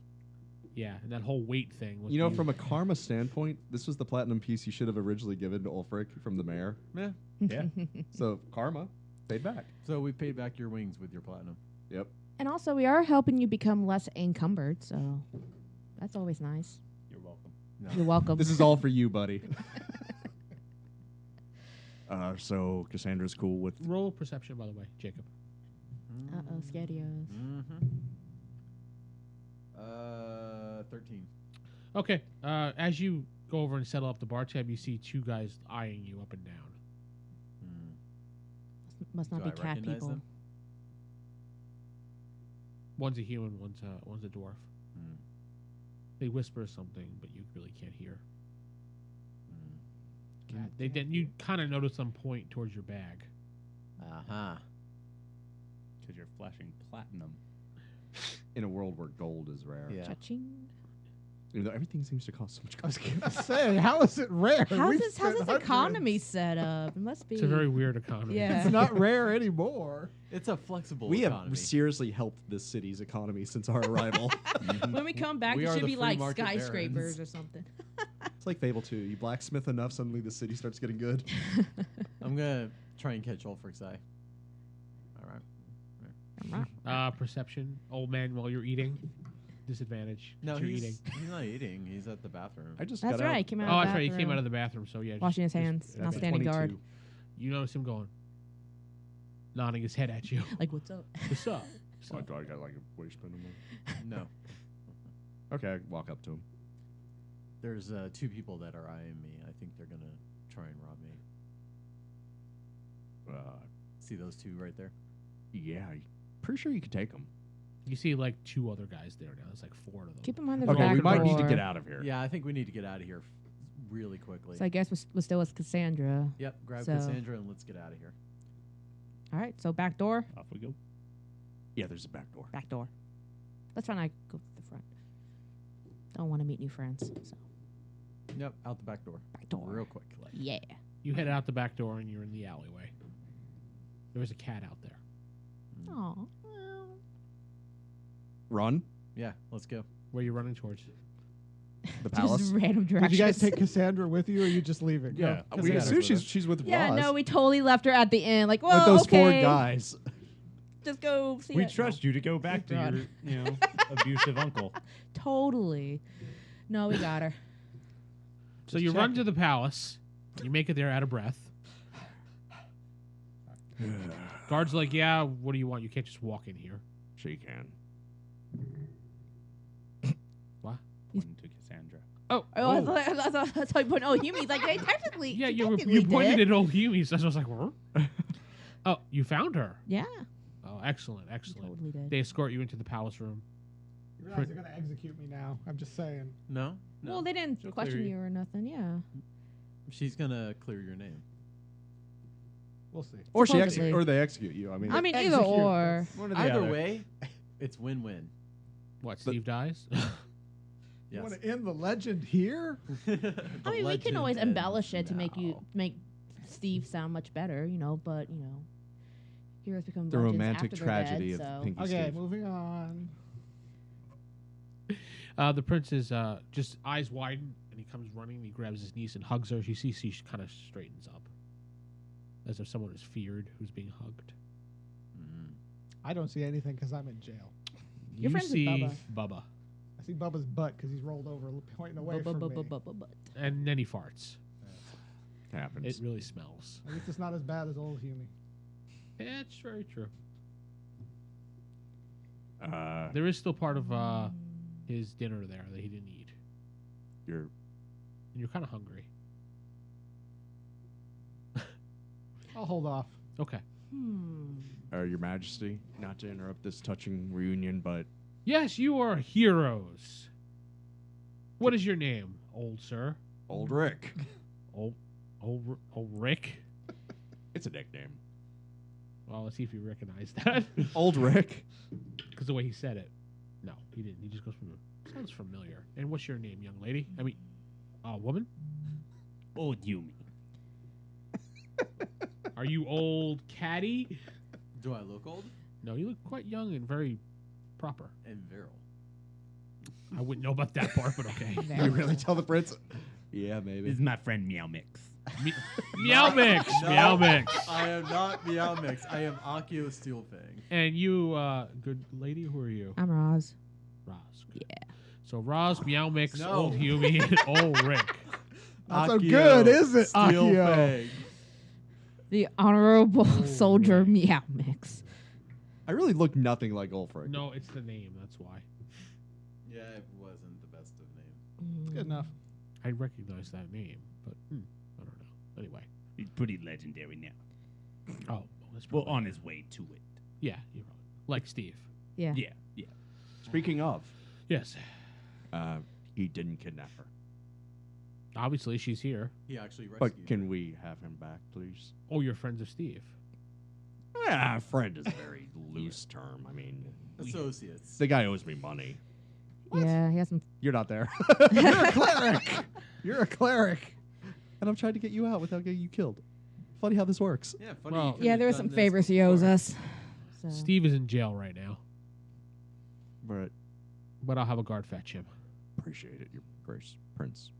Yeah, and that whole weight thing. with You know, the- from a karma standpoint, this was the platinum piece you should have originally given to Ulfric from the mayor. Yeah. Yeah. So karma, paid back. So we paid back your wings with your platinum. Yep. And also, we are helping you become less encumbered, so that's always nice. You're welcome. No. You're welcome. This is all for you, buddy. So Cassandra's cool with. roll perception, by the way, Jacob. Uh-oh, Scadios. Mm-hmm. 13. Okay, as you go over and settle up the bar tab, you see 2 guys eyeing you up and down. Hmm. Must not Do be I cat recognize people. them? One's a human, one's a dwarf. Hmm. They whisper something, but you really can't hear. Yeah, they didn't. You kind of notice them point towards your bag. Uh-huh. Because you're flashing platinum. In a world where gold is rare. Yeah. Cha-ching. Even though everything seems to cost so much I was gold. gonna say, how is it rare? How's We've this spent economy hundreds. set up? It must be. It's a very weird economy. Yeah. It's not rare anymore. It's a flexible We economy. have seriously helped this city's economy since our arrival. When we come back, We it are should the be free like market skyscrapers barons. or something. It's like Fable 2. You blacksmith enough, suddenly the city starts getting good. I'm going to try and catch Ulfric's eye. All right. Perception, old man, while you're eating. Disadvantage. No, 'cause you're he's, eating. he's not eating. He's at the bathroom. I just That's got right. out. Came out Oh, of that's the right. He came out bathroom. of the bathroom, so yeah. Washing his hands, that's not it. standing guard. 22. You notice him going, nodding his head at you. Like, what's up? What's up? Oh, do I got like a waistband in there? No. Okay, I walk up to him. There's 2 people that are eyeing me. I think they're going to try and rob me. See those 2 right there? Yeah, pretty sure you could take them. You see like 2 other guys there now. There's like 4 of them. Keep him under the Okay, back we might door. need to get out of here. Yeah, I think we need to get out of here really quickly. So I guess we're still with Cassandra. Yep, grab So- Cassandra and let's get out of here. All right. So back door. Off we go. Yeah, there's a back door. Back door. Let's try not go to the front. Don't want to meet new friends. So Yep, out the back door. back door. Real quick. Yeah. You head out the back door and you're in the alleyway. There was a cat out there. Oh. Run. Yeah, let's go. Where are you running towards? The palace. Just random directions. Did you guys take Cassandra with you, or are you just leaving? Yeah. We Cassandra's assume with she's us. she's with Yeah, Roz. no, we totally left her at the end. Like, well, with those okay, 4 guys. just go see We it. trust you to go back to God. your, abusive uncle. No, totally. No, we got her. So you run to the palace. You make it there out of breath. Guard's like, yeah, what do you want? You can't just walk in here. She can. What? Pointing to Cassandra. Oh, Oh, I thought that's how you put. Oh, Hume's like they technically. yeah, she you technically pointed did. at old Huey, so I was like, huh? Oh, you found her. Yeah, Oh, excellent, excellent. totally did. They escort you into the palace room. You realize they're gonna execute me now. I'm just saying. No? No. Well, they didn't She'll question clear you or nothing. Yeah. She's going to clear your name. We'll see. Or she Supposedly. or they execute you. I mean, I mean, either execute. or. One or the Either other. way, it's win-win. What? Steve dies. You Yes. want to end the legend here? I mean, we can always embellish it to make Steve sound much better, but heroes become the legends romantic after they're tragedy dead, of so. Pinky Okay, Steve. moving on. The prince is just eyes widen, and he comes running. And he grabs his niece and hugs her. She sees she kind of straightens up, as if someone is feared who's being hugged. I don't see anything because I'm in jail. You're You friends with see Bubba. Bubba, I see Bubba's butt because he's rolled over, pointing away from me. and then he farts. Happens. It really smells. At least it's not as bad as old Hume. Yeah, it's very true. Uh, There is still part of his dinner there that he didn't eat, you're and you're kind of hungry. I'll hold off. Okay. Your Majesty, not to interrupt this touching reunion, but Yes, you are heroes. What is your name, old sir? old Rick. Old Rick? It's a nickname. Well, let's see if you recognize that. Old Rick. Because the way he said it. No, he didn't. He just goes, sounds familiar. And what's your name, young lady? I mean, woman? Old Yumi. Are you old Caddy? Do I look old? No, you look quite young and very proper. And virile. I wouldn't know about that part, but okay. You really tell the prince? Yeah, maybe. This is my friend Meow Mix. Meow Mix! Meow Mix! I am not Meow Mix. I am Akio Steelfang. And you, good lady, who are you? I'm Roz. Roz. Yeah. So Roz, Meow Mix, No. old Huey, and old Rick. Not so good, is it, Akio? Steelfang. The honorable soldier Meow Mix. I really look nothing like Ulfric. No, it's the name, that's why. Yeah, it wasn't the best of names. Good enough. I recognize that name, but I don't know. Anyway. He's pretty legendary now. Oh, well, that's Well, probably- on his way to it. Yeah, you're right. Like Steve. Yeah. Yeah, yeah. Speaking of, Yes. he didn't kidnap her. Obviously, she's here. He actually rescued. But can we have him back, please? Oh, you're friends of Steve. Yeah, friend is a very loose term. I mean, associates. the guy owes me money. Yeah, he has some. You're not there. You're a cleric. You're a cleric. And I'm trying to get you out without getting you killed. Funny how this works. Yeah, funny. Well- you could've Yeah, there are done some this favors he owes before. us. So. Steve is in jail right now, But but I'll have a guard fetch him. appreciate it, Your Grace, Prince.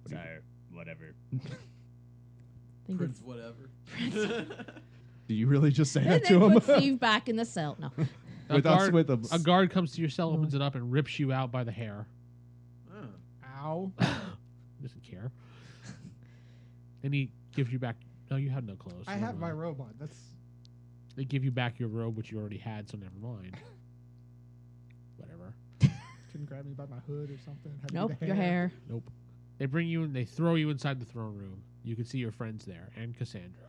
Sire, whatever. Think Prince, whatever. Do you really just say and that then to him? put Steve back in the cell. No. With us, with him. A guard comes to your cell, opens it up, and rips you out by the hair. Oh. Ow. Doesn't care. Then he gives you back. No, you had no clothes. I never have my mind. robe on. That's They give you back your robe, which you already had, so never mind. Whatever. couldn't grab me by my hood or something. Had to be Nope, the your hair. Nope. They bring you and they throw you inside the throne room. You can see your friends there and Cassandra.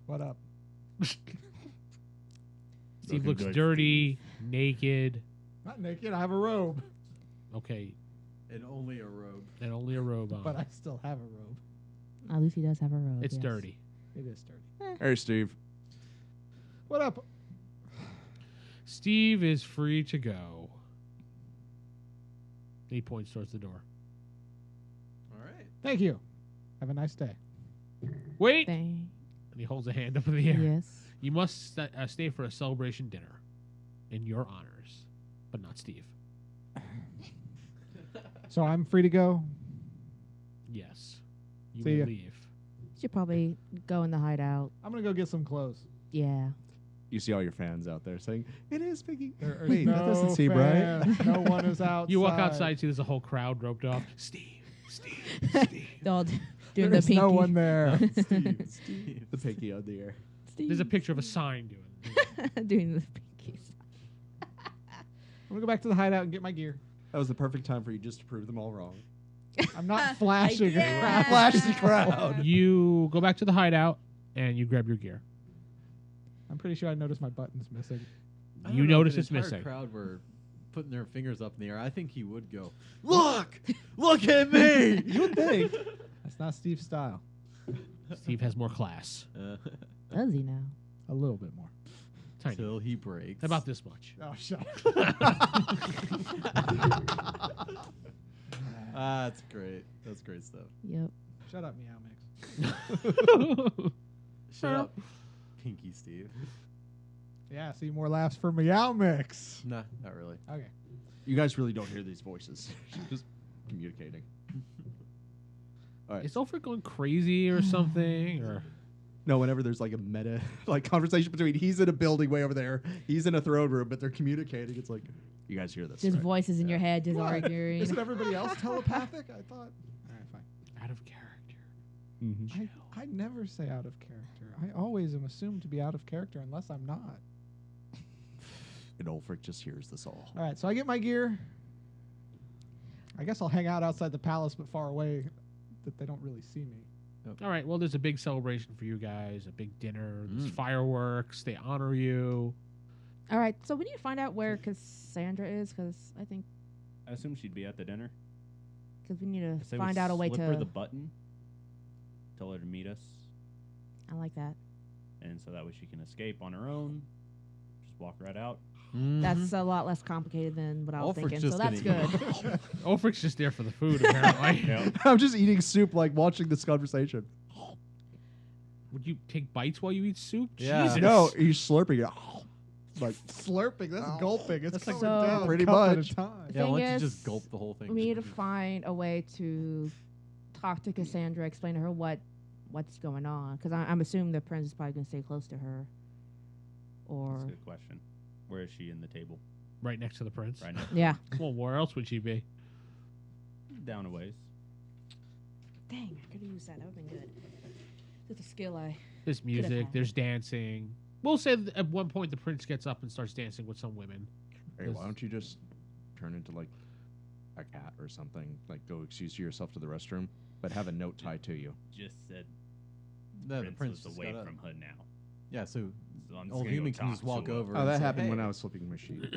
What up? Steve Looking looks good, dirty, naked. Not naked. I have a robe, Okay, And only a robe. and only a robe on. but I still have a robe. At least he does have a robe. It's yes. dirty. It is dirty. Hey, Steve. What up? Steve is free to go. He points towards the door. All right. Thank you. Have a nice day. Wait! Dang. And he holds a hand up in the air. Yes. You must stay for a celebration dinner in your honors, but not Steve. So I'm free to go. Yes. You See may ya. leave. Should probably go in the hideout. I'm gonna go get some clothes. Yeah. You see all your fans out there saying, "It is Piggy." There are Wait, no that doesn't seem right. fans. No one is outside. You walk outside, see there's a whole crowd roped off. Steve, Steve. They're all doing There the is pinky. no one there. Steve. The pinky on the air. Steve. There's a picture of a sign doing it. doing the pinkies. I'm gonna go back to the hideout and get my gear. That was the perfect time for you just to prove them all wrong. I'm not flashing. Yeah. Flashy crowd. You go back to the hideout and you grab your gear. I'm pretty sure I noticed my buttons missing. I don't You know if notice the it's entire missing. crowd were putting their fingers up in the air. I think he would go, look at me. You would think. That's not Steve's style. Steve has more class. Does he now? A little bit more. Tiny. Till he breaks. About this much. Oh, shut That's great. That's great stuff. Yep. Shut up, Meow Mix. Shut up, Pinky Steve. Yeah, see more laughs for Meow Mix. Nah, not really. Okay. You guys really don't hear these voices. Just communicating. All right. Is Ulfric going crazy or something? Or No, whenever there's like a meta like conversation between he's in a building way over there, he's in a throne room, but they're communicating. It's like you guys hear this. Just right? voices in your head, just What? arguing. Isn't everybody else telepathic? I thought. All right, fine. out of character. Mm-hmm. I never say out of character. I always am assumed to be out of character unless I'm not. And Ulfric just hears this all. All right, so I get my gear. I guess I'll hang out outside the palace, but far away, that they don't really see me. All right. Well, there's a big celebration for you guys. A big dinner. There's Mm. fireworks. They honor you. All right, so we need to find out where Cassandra is, because I think I assume she'd be at the dinner. because we need to Say we find out a way slip her to. the button. Tell her to meet us, I like that. and so that way she can escape on her own. Just walk right out. That's a lot less complicated than what I was Ulfric's thinking, just so that's gonna good. Ulfric's just there for the food, apparently. Yeah. I'm just eating soup, like watching this conversation. Would you take bites while you eat soup? Yeah. Jesus. No, he's slurping it. Like Slurping, that's Oh. gulping. It's That's going like- down pretty cup at much. a time. Yeah, why Thing don't you is, just gulp the whole thing? We need to find a way to talk to Cassandra, explain to her what's going on, because I'm assuming the prince is probably going to stay close to her. Or That's a good question. Where is she in the table? Right next to the prince. Right now. yeah. Well, where else would she be? Down a ways. Dang, I could have used that. That would have been good. That's a skill I. There's music. There's dancing. We'll say that at one point the prince gets up and starts dancing with some women. hey, why don't you just turn into like a cat or something? Like go excuse yourself to the restroom, but have a note tied to you. Just said No, the Prince prince was just away got up. from Hood now. Yeah, so I'm Old gonna go human can talk just walk to him. over. Oh, and that say, happened when "Hey." I was flipping my sheet.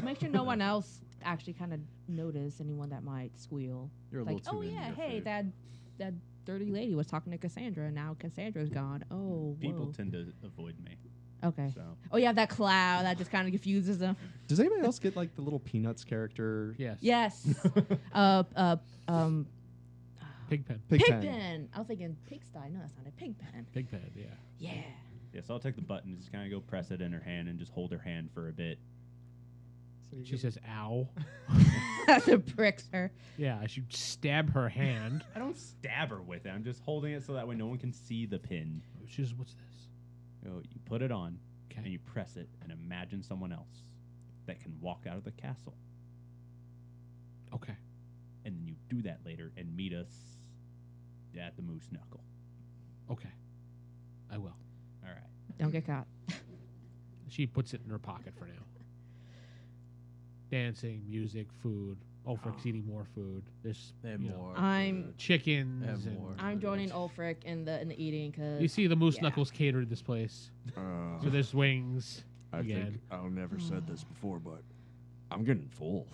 Make sure no one else actually kind of notice anyone that might squeal. You're a Like, little too oh into yeah, your hey, food. that dirty lady was talking to Cassandra, and now Cassandra's gone. Oh, People whoa. tend to avoid me. Okay. So Oh yeah, that cloud that just kind of confuses them. Does anybody else get like the little Peanuts character? Yes. Yes. Pigpen. Pigpen. I was thinking pigsty. No, that's not a pigpen. Pigpen. Yeah. Yeah. yeah, so I'll take the button, just kind of go press it in her hand, and just hold her hand for a bit. So you She give- says, "Ow." That pricks her. Yeah, I should stab her hand. I don't stab her with it. I'm just holding it so that way no one can see the pin. She says, "What's this?" You put it on, and Okay. you press it, and imagine someone else that can walk out of the castle. Okay. And then you do that later and meet us at the Moose Knuckle. Okay. I will. All right. Don't get caught. She puts it in her pocket for now. Dancing, music, food. Ulfric's eating more food. There's And you know, more. I'm- food. chickens. And And more. I'm joining Ulfric in the eating because you see the Moose yeah. Knuckles catered this place. So there's wings. I Again. think I've never said this before, but I'm getting full.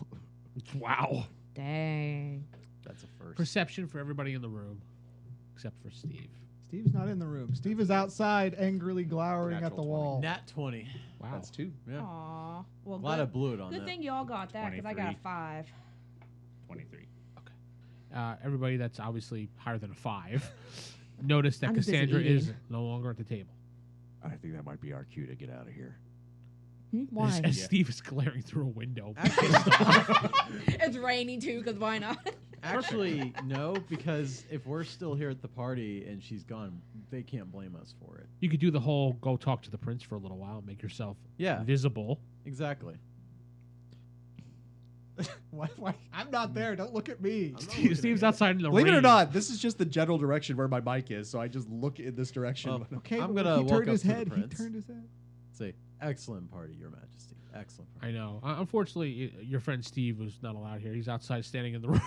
Wow. Dang. That's a first. Perception for everybody in the room, except for Steve. Steve's not in the room. Steve is outside, angrily glowering at Natural the 20. wall. Nat 20. Wow. That's 2. Yeah. Aw. Well, Glad I good, blew it on good that. thing you all got that because I got a 23. 5. 23. Everybody that's obviously higher than a 5 noticed that I'm just busy Cassandra eating. is no longer at the table. I think that might be our cue to get out of here. Why? As Steve is glaring through a window. It's raining too because why not? Actually, no, because if we're still here at the party and she's gone, they can't blame us for it. You could do the whole go talk to the prince for a little while, make yourself Yeah, visible. exactly. Why? I'm not there. Don't look at me. Steve's outside in the Believe rain. it or not, this is just the general direction where my mic is, so I just look in this direction. Oh. when I'm- Okay, I'm but gonna he walk turned up his to the head. He prince. turned his head. Say, excellent party, Your Majesty. Excellent party. I know. Unfortunately, your friend Steve was not allowed here. He's outside standing in the rain.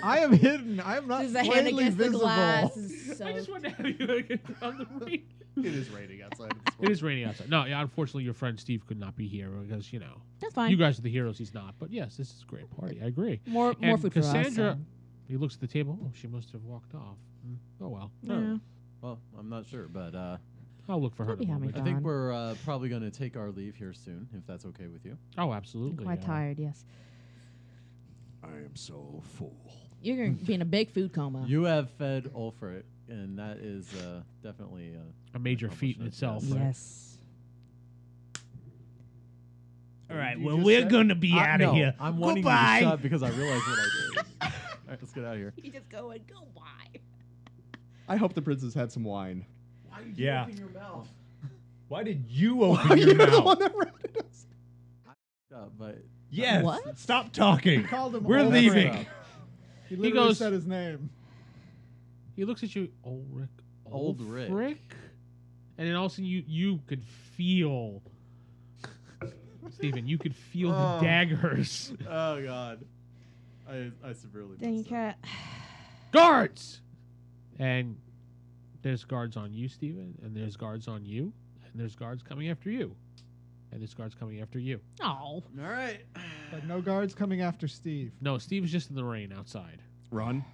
I am hidden. I am not This is a hand plainly against the visible. glass. This is so I just wanted to have you on the rain. It is raining outside. It is raining outside. No, yeah, unfortunately, your friend Steve could not be here because, That's fine. you guys are the heroes. He's not. But yes, this is a great party. I agree. more And food for us. Cassandra, so. he looks at the table. Oh, she must have walked off. Oh, well. Yeah. Well, I'm not sure, but I'll look for her I'll in a be happy moment. I think Gone. we're probably going to take our leave here soon, if that's okay with you. Oh, I'm absolutely. quite tired. Yes. I am so full. You're going to be in a big food coma. You have fed Ulfric, and that is definitely A major feat in accomplishment, itself. Yes. All right, you well, just we're said? going to be out of no, here. I'm wanting Goodbye. you to shut because I realized what I did. All right, let's get out of here. You just go and go by. I hope the princess had some wine. Why did Yeah. open your mouth? Why did you open You're your the mouth? one that rounded us. But Yes. What? Stop talking. He called him We're Ulfric. leaving. He literally goes- said his name. He looks at you, Ulrich. Ulrich. Ulfric? And then all of a sudden you could feel, Stephen, you could feel Oh. the daggers. oh god, I severely Dang messed up. cat. Guards! And there's guards on you, Stephen, and there's guards on you, and there's guards coming after you, and there's guards coming after you. Oh. All right. But no guards coming after Steve. No, Steve's just in the rain outside. Run.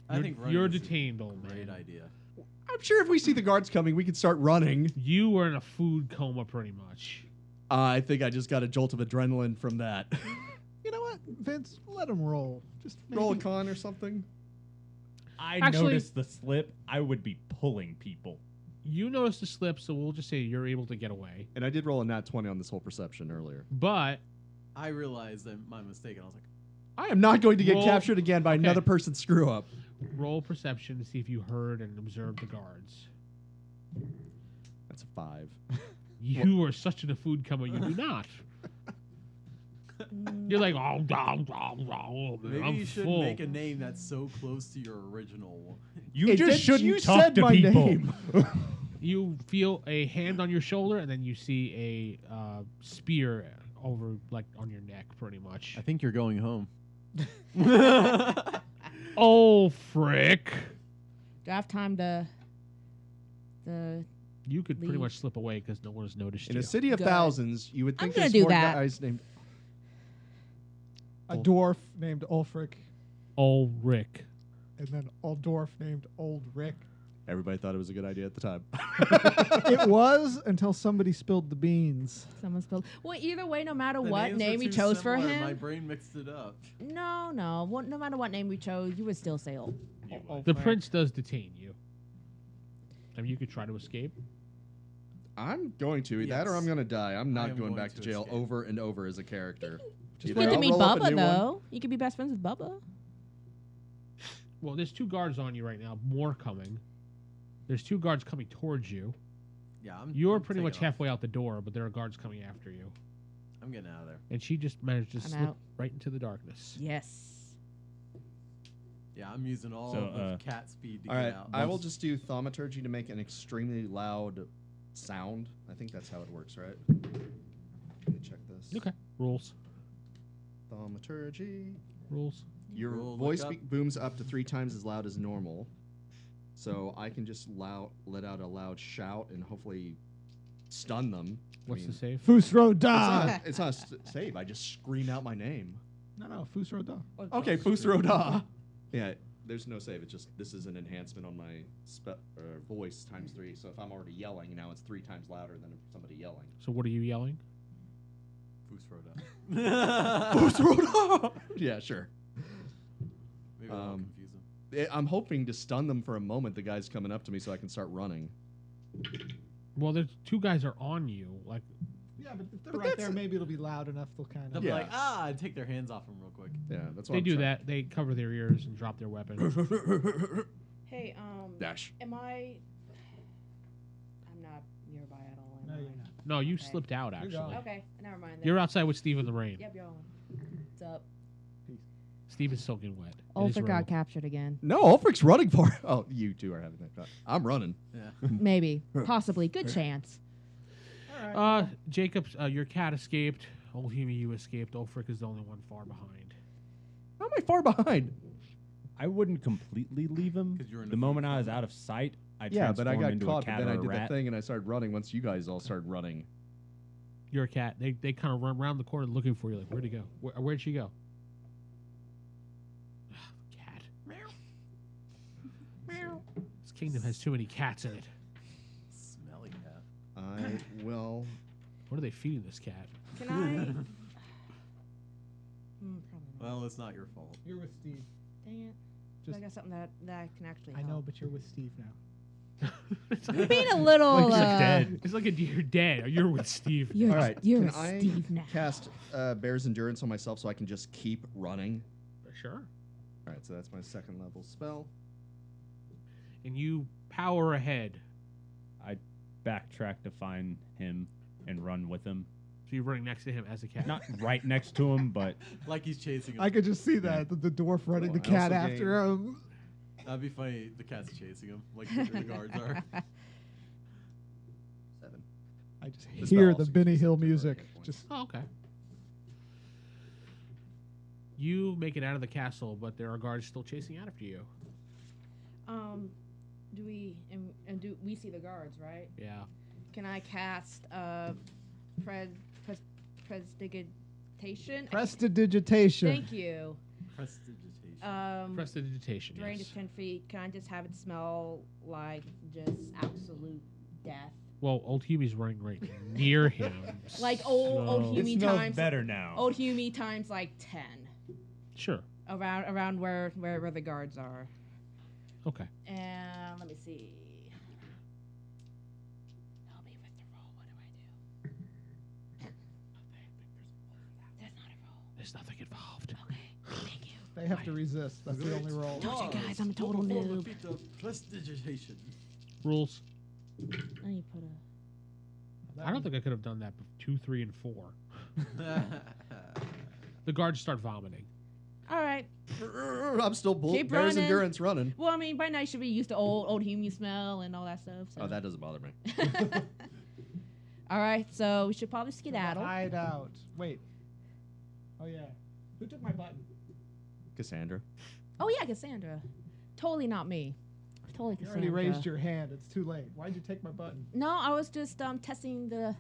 I think running You're is a detained, old Great man. idea. I'm sure if we see the guards coming, we can start running. You were in a food coma pretty much. I think I just got a jolt of adrenaline from that. You know what, Vince? Let him roll. Just Roll a maybe- con or something. I Actually- noticed the slip. I would be pulling people. You noticed the slip, so we'll just say you're able to get away. And I did roll a nat 20 on this whole perception earlier. But I realized that my mistake, and I was like, I am not going to get Roll- captured again by okay. another person's screw up. roll perception to see if you heard and observed the guards. That's a 5. You are such in a food coma, you do not. You're like, oh, maybe I'm you should full. make a name that's so close to your original one. You It just did- shouldn't you talk said to my people. name. You feel a hand on your shoulder, and then you see a spear over, like, on your neck, pretty much. I think you're going home. Oh, frick. Do I have time to You could pretty Leave. much slip away because no one has noticed In you. a city of Good. thousands, you would I'm think gonna there's do more that. guys named. A dwarf named Ulfric, Ulrich. and then a dwarf named Old Rick. Everybody thought it was a good idea at the time. It was until somebody spilled the beans. Someone spelled. Well, either way, no matter The what names name were we too chose for similar, My him, brain mixed it up. no. No matter what name we chose, you would still say The prince does detain you. I mean, you could try to escape. I'm going to. That or Yes. I'm going to die. I'm I not am going going back to to jail escape. over and over as a character. You Either get to I'll meet roll up a Bubba new one- though. You could be best friends with Bubba. Well, there's 2 guards on you right now. More coming. There's 2 guards coming towards you. Yeah, You're I'm pretty taking much off. halfway out the door, but there are guards coming after you. I'm getting out of there. And she just managed to I'm slip out. right into the darkness. Yes. Yeah, I'm using all So, of cat speed to All get right, out. I will just do thaumaturgy to make an extremely loud sound. I think that's how it works, right? Let me check this. Okay. Rules. Thaumaturgy. Rules. Your Roll, voice look up. booms up to 3 times as loud as normal. So I can just let out a loud shout and hopefully stun them. What's the save? Fusro It's da. not, it's not a save. I just scream out my name. No, Fusro da. Okay, Fusro da. Yeah, there's no save. It's just this is an enhancement on my voice times 3. So if I'm already yelling, now it's 3 times louder than somebody yelling. So what are you yelling? Foosroda. Fusro da. Yeah, sure. Maybe that'll confuse them. I'm hoping to stun them for a moment. The guy's coming up to me so I can start running. Well, there's 2 guys are on you. Like, Yeah, but if they're But right that's there, maybe it'll be loud enough. They'll kind They'll of. be Yeah. like, and take their hands off them real quick. Yeah, that's what they I'm do trying- that. They cover their ears and drop their weapon. Hey, Dash. am I? I'm not nearby at all. No, am you're I? not. No, you Okay. slipped out, You're actually. gone. Okay, never mind. Then. You're outside with Steve in the rain. Yep, you're on. What's up? Steve is soaking wet. in Ulfric his robe. got captured again. No, Ulfric's running for it. Oh, you 2 are having that. I'm running. Yeah. Maybe, possibly, good chance. Jacob, your cat escaped. Old Hume, you escaped. Ulfric is the only one far behind. How am I far behind? I wouldn't completely leave him. 'Cause you're in The a moment free I was form. out of sight, I Yeah, but I transformed got into caught. a But cat then or I a did the rat. thing and I started running. Once you guys all started running. You're a cat. They kind of run around the corner looking for you. Like, where'd he go? Where'd she go? Cat. This kingdom has too many cats in it. Smelly cat. I will. What are they feeding this cat? Can I? Probably not. Well, it's not your fault. You're with Steve. Dang it. Just- I got something that can actually I help. know, but you're with Steve now. It's You're like, being a little. you're uh, dead. It's like you're dead. Or you're with Steve. You're, All right. you're Can a I Steve now. cast Bear's Endurance on myself so I can just keep running? Sure. All right, so that's my 2nd level spell. And you power ahead. I backtrack to find him and run with him. So you're running next to him as a cat. Not right next to him, but Like he's chasing him. I could just see that the dwarf running Well, the I cat also after him. That'd be funny. The cat's chasing him, like the guards are. 7. I just The spell hear also the Benny gives you Hill temporary music. hit points. Just Oh, okay. You make it out of the castle, but there are guards still chasing after you. Do we and do we see the guards, right? Yeah. Can I cast prestidigitation? prestidigitation. Thank you. Prestidigitation. Prestidigitation. Range Yes. is 10 feet. Can I just have it smell like just absolute death? Well, old Hume's running right near him. Like old so- Hume it smells times better now. old Hume times like 10 Sure. around where the guards are. Okay. And let me see. Help me with the roll. What do I do? There's not a roll. There's nothing involved. Okay. Thank you. They have to resist. That's the only roll. Told you guys, I'm a total noob. Prestidigitation. Rules. I need to put a. I don't think I could have done that. 2, 3, and 4. The guards start vomiting. All right. I'm still Keep Bear's running. Endurance running. Well, I mean, by now you should be used to old Hume smell and all that stuff. So. Oh, that doesn't bother me. All right, so we should probably skedaddle. Hide out. Wait. Oh yeah. Who took my button? Cassandra. Oh yeah, Cassandra. Totally not me. totally You Cassandra. already raised your hand. It's too late. Why'd you take my button? No, I was just testing the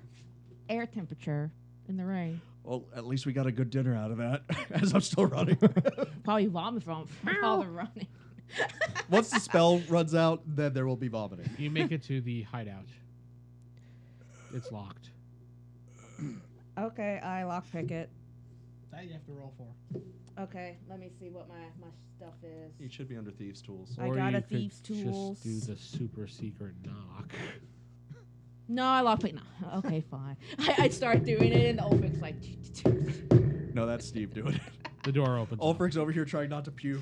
air temperature in the ring. Well, at least we got a good dinner out of that. As I'm still running. Probably vomit from all the running. Once the spell runs out, then there will be vomiting. You make it to the hideout. It's locked. Okay, I lockpick it. That you have to roll for. Okay, let me see what my stuff is. You should be under thieves' tools. I Or got you a could thieves' tools. Just do the super secret knock. No, I lockpick. No, okay, fine. I'd start doing it, and the Ulfric's like. No, that's Steve doing it. The door opens. up. Ulfric's over here trying not to puke.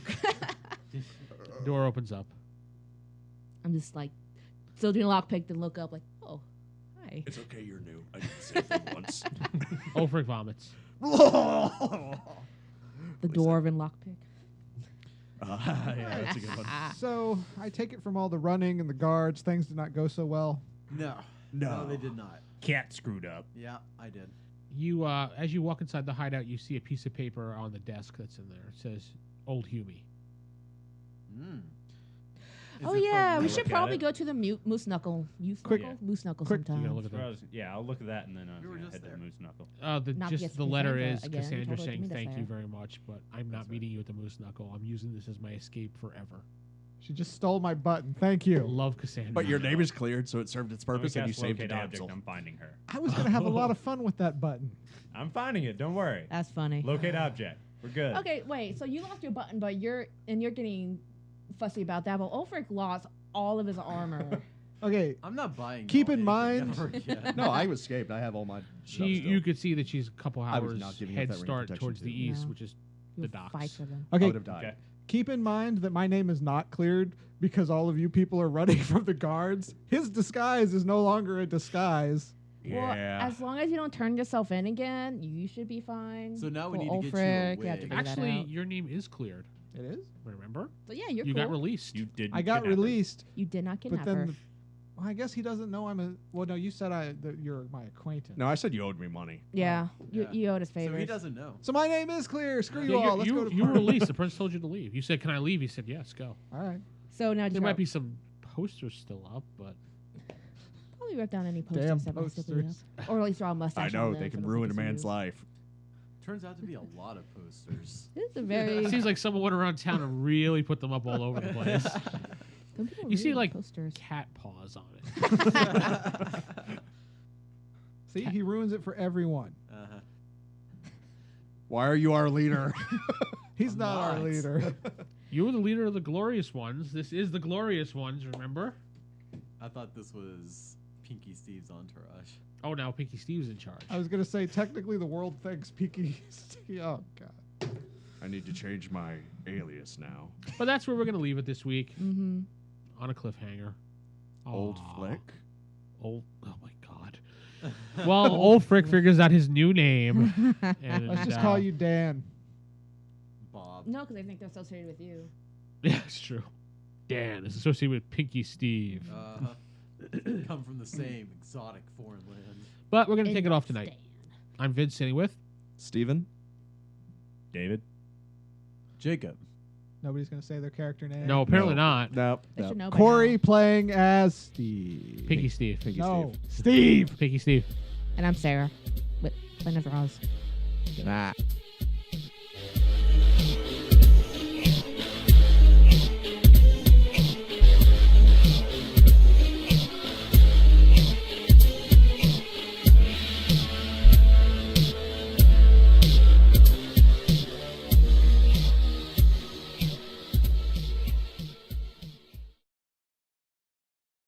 Door opens up. I'm just like, still doing lockpick, then look up like, oh, hi. It's okay, you're new. I did the same thing once. Ulfric vomits. The dwarven lockpick. Yeah, that's a good one. So I take it from all the running and the guards, things did not go so well. No. No. they did not. Cat screwed up. Yeah, I did. You, as you walk inside the hideout, you see a piece of paper on the desk that's in there. It says "Old Humie." Mm. Oh yeah, we look should at probably it? go to the Moose Knuckle. Quick- Moose Knuckle quick- You gotta sometime. look at that. Yeah, I'll look at that and then We were yeah, just head to there. the Moose Knuckle. Not Just just the letter Cassandra is again. Cassandra Told her to saying meet us thank you there. very much, but I'm not meeting you at the Moose Knuckle. I'm using this as my escape forever. She just stole my button. Thank you. Love Cassandra. But your name is cleared, so it served its purpose, and you saved a locate object. damsel. I'm finding her. I was going to have a lot of fun with that button. I'm finding it. Don't worry. That's funny. Locate object. We're good. Okay, wait. So you lost your button, but you're getting fussy about that. But Ulfric lost all of his armor. Okay, I'm not buying. Keep y'all in anything mind- ever again. No, I escaped. I have all my. You could see that she's a couple I was hours not giving up head that ring of start protection towards too. the east, No. which is You the docks. fight for them. I okay. would have died. Okay. Keep in mind that my name is not cleared because all of you people are running from the guards. His disguise is no longer a disguise. Well, as long as you don't turn yourself in again, you should be fine. So now we For need to get you a Ulfric, have to wig. figure that Actually, out. your name is cleared. It is? Remember? So yeah, you're You cool. got released. You did. I got released, You did not but kidnap then her. well, I guess he doesn't know I'm a. Well, no, you said that you're my acquaintance. No, I said you owed me money. Yeah, Yeah. you owed us So favors. he doesn't know. So my name is clear. Screw Yeah, you all. Let's go to the you were party. released. The prince told you to leave. You said, "Can I leave?" He said, "Yes, go." All right. So now There just might be some posters still up, but probably wrote down any posters Damn that might still be posters. up. Or at least draw a mustache. I know on them they so can that ruin a see man's you. life. Turns out to be a lot of posters. This is a very. it seems like someone went around town and really put them up all over the place. Some people You see, read like, posters. Cat paws on it. See, he ruins it for everyone. Uh-huh. Why are you our leader? He's I'm not our not. leader. You were the leader of the Glorious Ones. This is the Glorious Ones. Remember? I thought this was Pinky Steve's entourage. Oh, now Pinky Steve's in charge. I was gonna say technically the world thinks Peaky. Oh God. I need to change my alias now. But that's where we're gonna leave it this week Mm-hmm. on a cliffhanger. Old Aw. flick. Oh my God. Well, Ulfric figures out his new name. And, Let's just call you Dan. Bob. No, because I think they're associated with you. Yeah, it's true. Dan is associated with Pinky Steve. Uh-huh. Come from the same exotic foreign land. But we're gonna take it off Stan. tonight. I'm Vid, sitting with. Steven? David. Jacob. Nobody's gonna say their character name. No, apparently not. Nope. They should know by Corey now. playing as Steve. Pinky Steve. Pinky No, Steve. Steve. Pinky Steve. And I'm Sarah with Planet of Oz. Ah.